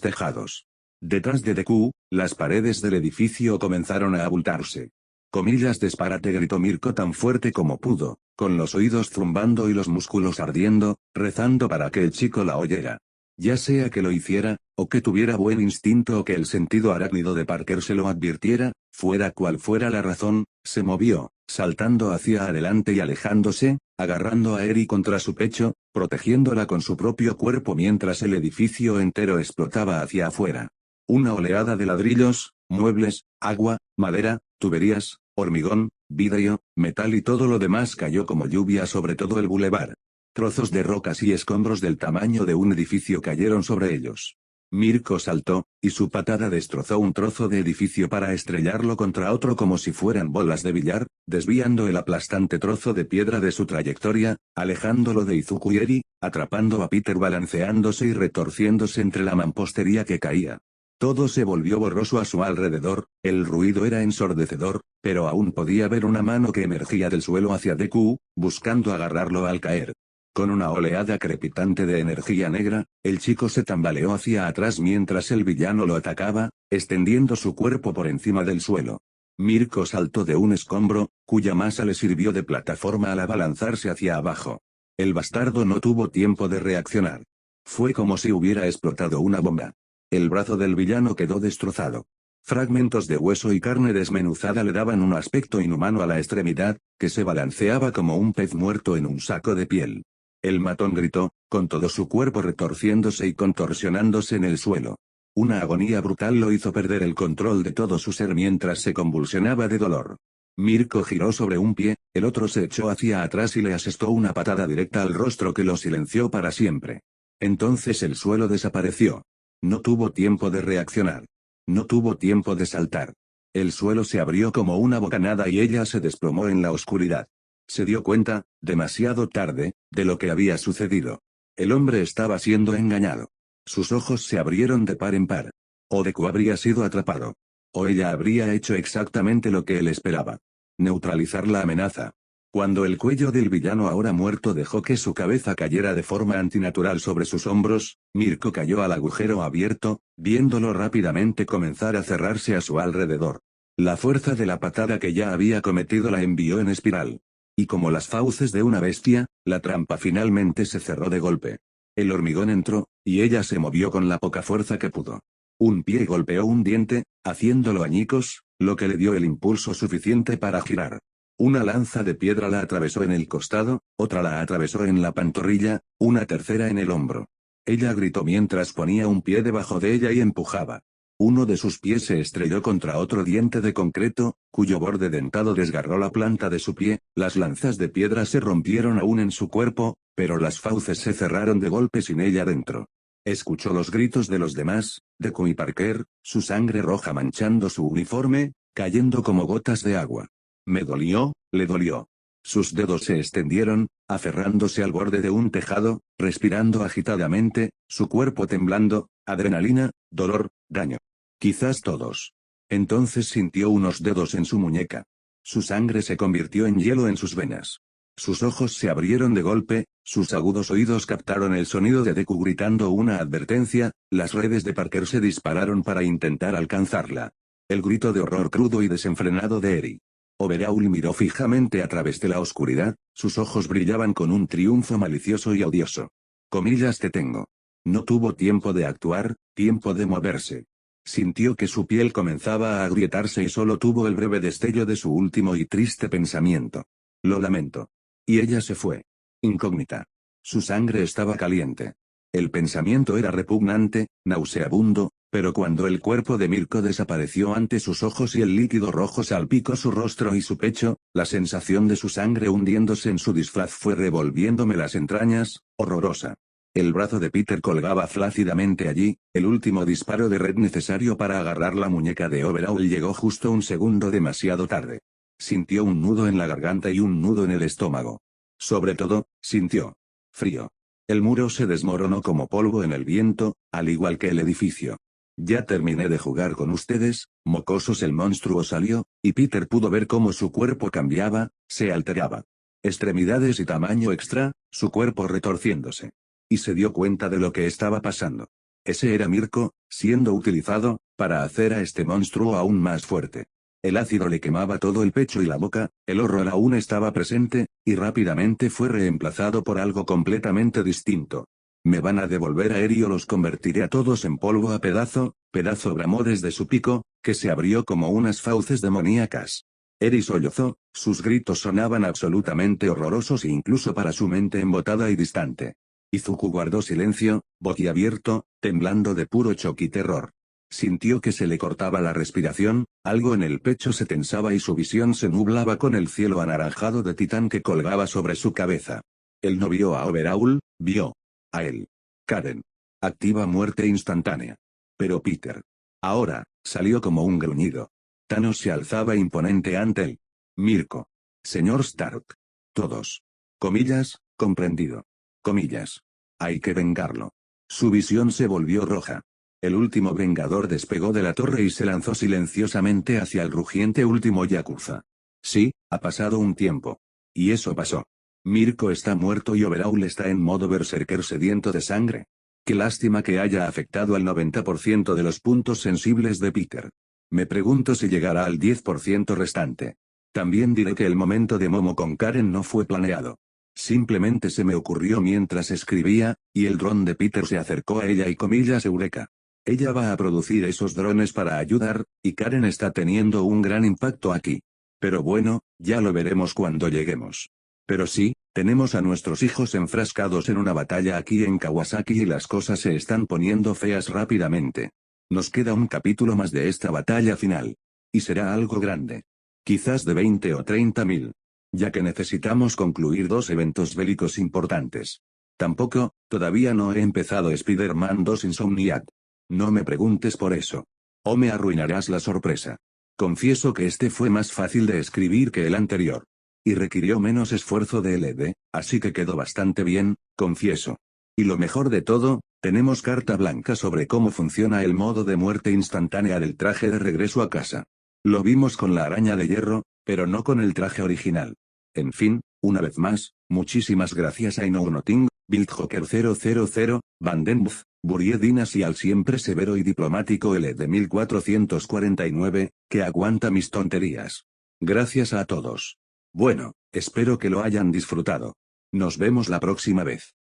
tejados. Detrás de Deku, las paredes del edificio comenzaron a abultarse. Comillas, disparate, gritó Mirko tan fuerte como pudo, con los oídos zumbando y los músculos ardiendo, rezando para que el chico la oyera. Ya sea que lo hiciera, o que tuviera buen instinto o que el sentido arácnido de Parker se lo advirtiera, fuera cual fuera la razón, se movió, saltando hacia adelante y alejándose, agarrando a Eri contra su pecho, protegiéndola con su propio cuerpo mientras el edificio entero explotaba hacia afuera. Una oleada de ladrillos, muebles, agua, madera, tuberías, hormigón, vidrio, metal y todo lo demás cayó como lluvia sobre todo el bulevar. Trozos de rocas y escombros del tamaño de un edificio cayeron sobre ellos. Mirko saltó, y su patada destrozó un trozo de edificio para estrellarlo contra otro como si fueran bolas de billar, desviando el aplastante trozo de piedra de su trayectoria, alejándolo de Izuku y Eri, atrapando a Peter balanceándose y retorciéndose entre la mampostería que caía. Todo se volvió borroso a su alrededor, el ruido era ensordecedor, pero aún podía ver una mano que emergía del suelo hacia Deku, buscando agarrarlo al caer. Con una oleada crepitante de energía negra, el chico se tambaleó hacia atrás mientras el villano lo atacaba, extendiendo su cuerpo por encima del suelo. Mirko saltó de un escombro, cuya masa le sirvió de plataforma al abalanzarse hacia abajo. El bastardo no tuvo tiempo de reaccionar. Fue como si hubiera explotado una bomba. El brazo del villano quedó destrozado. Fragmentos de hueso y carne desmenuzada le daban un aspecto inhumano a la extremidad, que se balanceaba como un pez muerto en un saco de piel. El matón gritó, con todo su cuerpo retorciéndose y contorsionándose en el suelo. Una agonía brutal lo hizo perder el control de todo su ser mientras se convulsionaba de dolor. Mirko giró sobre un pie, el otro se echó hacia atrás y le asestó una patada directa al rostro que lo silenció para siempre. Entonces el suelo desapareció. No tuvo tiempo de reaccionar. No tuvo tiempo de saltar. El suelo se abrió como una bocanada y ella se desplomó en la oscuridad. Se dio cuenta, demasiado tarde, de lo que había sucedido. El hombre estaba siendo engañado. Sus ojos se abrieron de par en par. O Deku habría sido atrapado. O ella habría hecho exactamente lo que él esperaba. Neutralizar la amenaza. Cuando el cuello del villano ahora muerto dejó que su cabeza cayera de forma antinatural sobre sus hombros, Mirko cayó al agujero abierto, viéndolo rápidamente comenzar a cerrarse a su alrededor. La fuerza de la patada que ya había cometido la envió en espiral. Y como las fauces de una bestia, la trampa finalmente se cerró de golpe. El hormigón entró, y ella se movió con la poca fuerza que pudo. Un pie golpeó un diente, haciéndolo añicos, lo que le dio el impulso suficiente para girar. Una lanza de piedra la atravesó en el costado, otra la atravesó en la pantorrilla, una tercera en el hombro. Ella gritó mientras ponía un pie debajo de ella y empujaba. Uno de sus pies se estrelló contra otro diente de concreto, cuyo borde dentado desgarró la planta de su pie, las lanzas de piedra se rompieron aún en su cuerpo, pero las fauces se cerraron de golpe sin ella dentro. Escuchó los gritos de los demás, Deku y Parker, su sangre roja manchando su uniforme, cayendo como gotas de agua. Me dolió, le dolió. Sus dedos se extendieron, aferrándose al borde de un tejado, respirando agitadamente, su cuerpo temblando, adrenalina, dolor, daño. Quizás todos. Entonces sintió unos dedos en su muñeca. Su sangre se convirtió en hielo en sus venas. Sus ojos se abrieron de golpe, sus agudos oídos captaron el sonido de Deku gritando una advertencia, las redes de Parker se dispararon para intentar alcanzarla. El grito de horror crudo y desenfrenado de Eri. Overhaul miró fijamente a través de la oscuridad, sus ojos brillaban con un triunfo malicioso y odioso. Comillas te tengo. No tuvo tiempo de actuar, tiempo de moverse. Sintió que su piel comenzaba a agrietarse y solo tuvo el breve destello de su último y triste pensamiento. Lo lamento. Y ella se fue. Incógnita. Su sangre estaba caliente. El pensamiento era repugnante, nauseabundo, pero cuando el cuerpo de Mirko desapareció ante sus ojos y el líquido rojo salpicó su rostro y su pecho, la sensación de su sangre hundiéndose en su disfraz fue revolviéndome las entrañas, horrorosa. El brazo de Peter colgaba flácidamente allí, el último disparo de red necesario para agarrar la muñeca de Overhaul llegó justo un segundo demasiado tarde. Sintió un nudo en la garganta y un nudo en el estómago. Sobre todo, sintió frío. El muro se desmoronó como polvo en el viento, al igual que el edificio. Ya terminé de jugar con ustedes, mocosos. El monstruo salió, y Peter pudo ver cómo su cuerpo cambiaba, se alteraba. Extremidades y tamaño extra, su cuerpo retorciéndose. Y se dio cuenta de lo que estaba pasando. Ese era Mirko, siendo utilizado, para hacer a este monstruo aún más fuerte. El ácido le quemaba todo el pecho y la boca, el horror aún estaba presente, y rápidamente fue reemplazado por algo completamente distinto. Me van a devolver a Eri o los convertiré a todos en polvo a pedazo, bramó desde su pico, que se abrió como unas fauces demoníacas. Eri sollozó, sus gritos sonaban absolutamente horrorosos incluso para su mente embotada y distante. Izuku guardó silencio, boquiabierto, temblando de puro shock y terror. Sintió que se le cortaba la respiración, algo en el pecho se tensaba y su visión se nublaba con el cielo anaranjado de Titán que colgaba sobre su cabeza. Él no vio a Overhaul, vio a él. Karen. Activa muerte instantánea. Pero Peter. Ahora, salió como un gruñido. Thanos se alzaba imponente ante él. Mirko. Señor Stark. Todos. Comillas, comprendido. Comillas. Hay que vengarlo. Su visión se volvió roja. El último Vengador despegó de la torre y se lanzó silenciosamente hacia el rugiente último Yakuza. Sí, ha pasado un tiempo. Y eso pasó. Mirko está muerto y Overhaul está en modo berserker sediento de sangre. Qué lástima que haya afectado al 90% de los puntos sensibles de Peter. Me pregunto si llegará al 10% restante. También diré que el momento de Momo con Karen no fue planeado. Simplemente se me ocurrió mientras escribía, y el dron de Peter se acercó a ella y comillas eureka. Ella va a producir esos drones para ayudar, y Karen está teniendo un gran impacto aquí. Pero bueno, ya lo veremos cuando lleguemos. Pero sí, tenemos a nuestros hijos enfrascados en una batalla aquí en Kawasaki y las cosas se están poniendo feas rápidamente. Nos queda un capítulo más de esta batalla final. Y será algo grande. Quizás de 20 o 30.000. Ya que necesitamos concluir 2 eventos bélicos importantes. Tampoco, todavía no he empezado Spider-Man 2 Insomniac. No me preguntes por eso. O me arruinarás la sorpresa. Confieso que este fue más fácil de escribir que el anterior. Y requirió menos esfuerzo de LD, así que quedó bastante bien, confieso. Y lo mejor de todo, tenemos carta blanca sobre cómo funciona el modo de muerte instantánea del traje de regreso a casa. Lo vimos con la araña de hierro, pero no con el traje original. En fin, una vez más, muchísimas gracias a Inounoting, Bildjoker 000, Vandenbuth, Buriedinas y al siempre severo y diplomático L de 1449, que aguanta mis tonterías. Gracias a todos. Bueno, espero que lo hayan disfrutado. Nos vemos la próxima vez.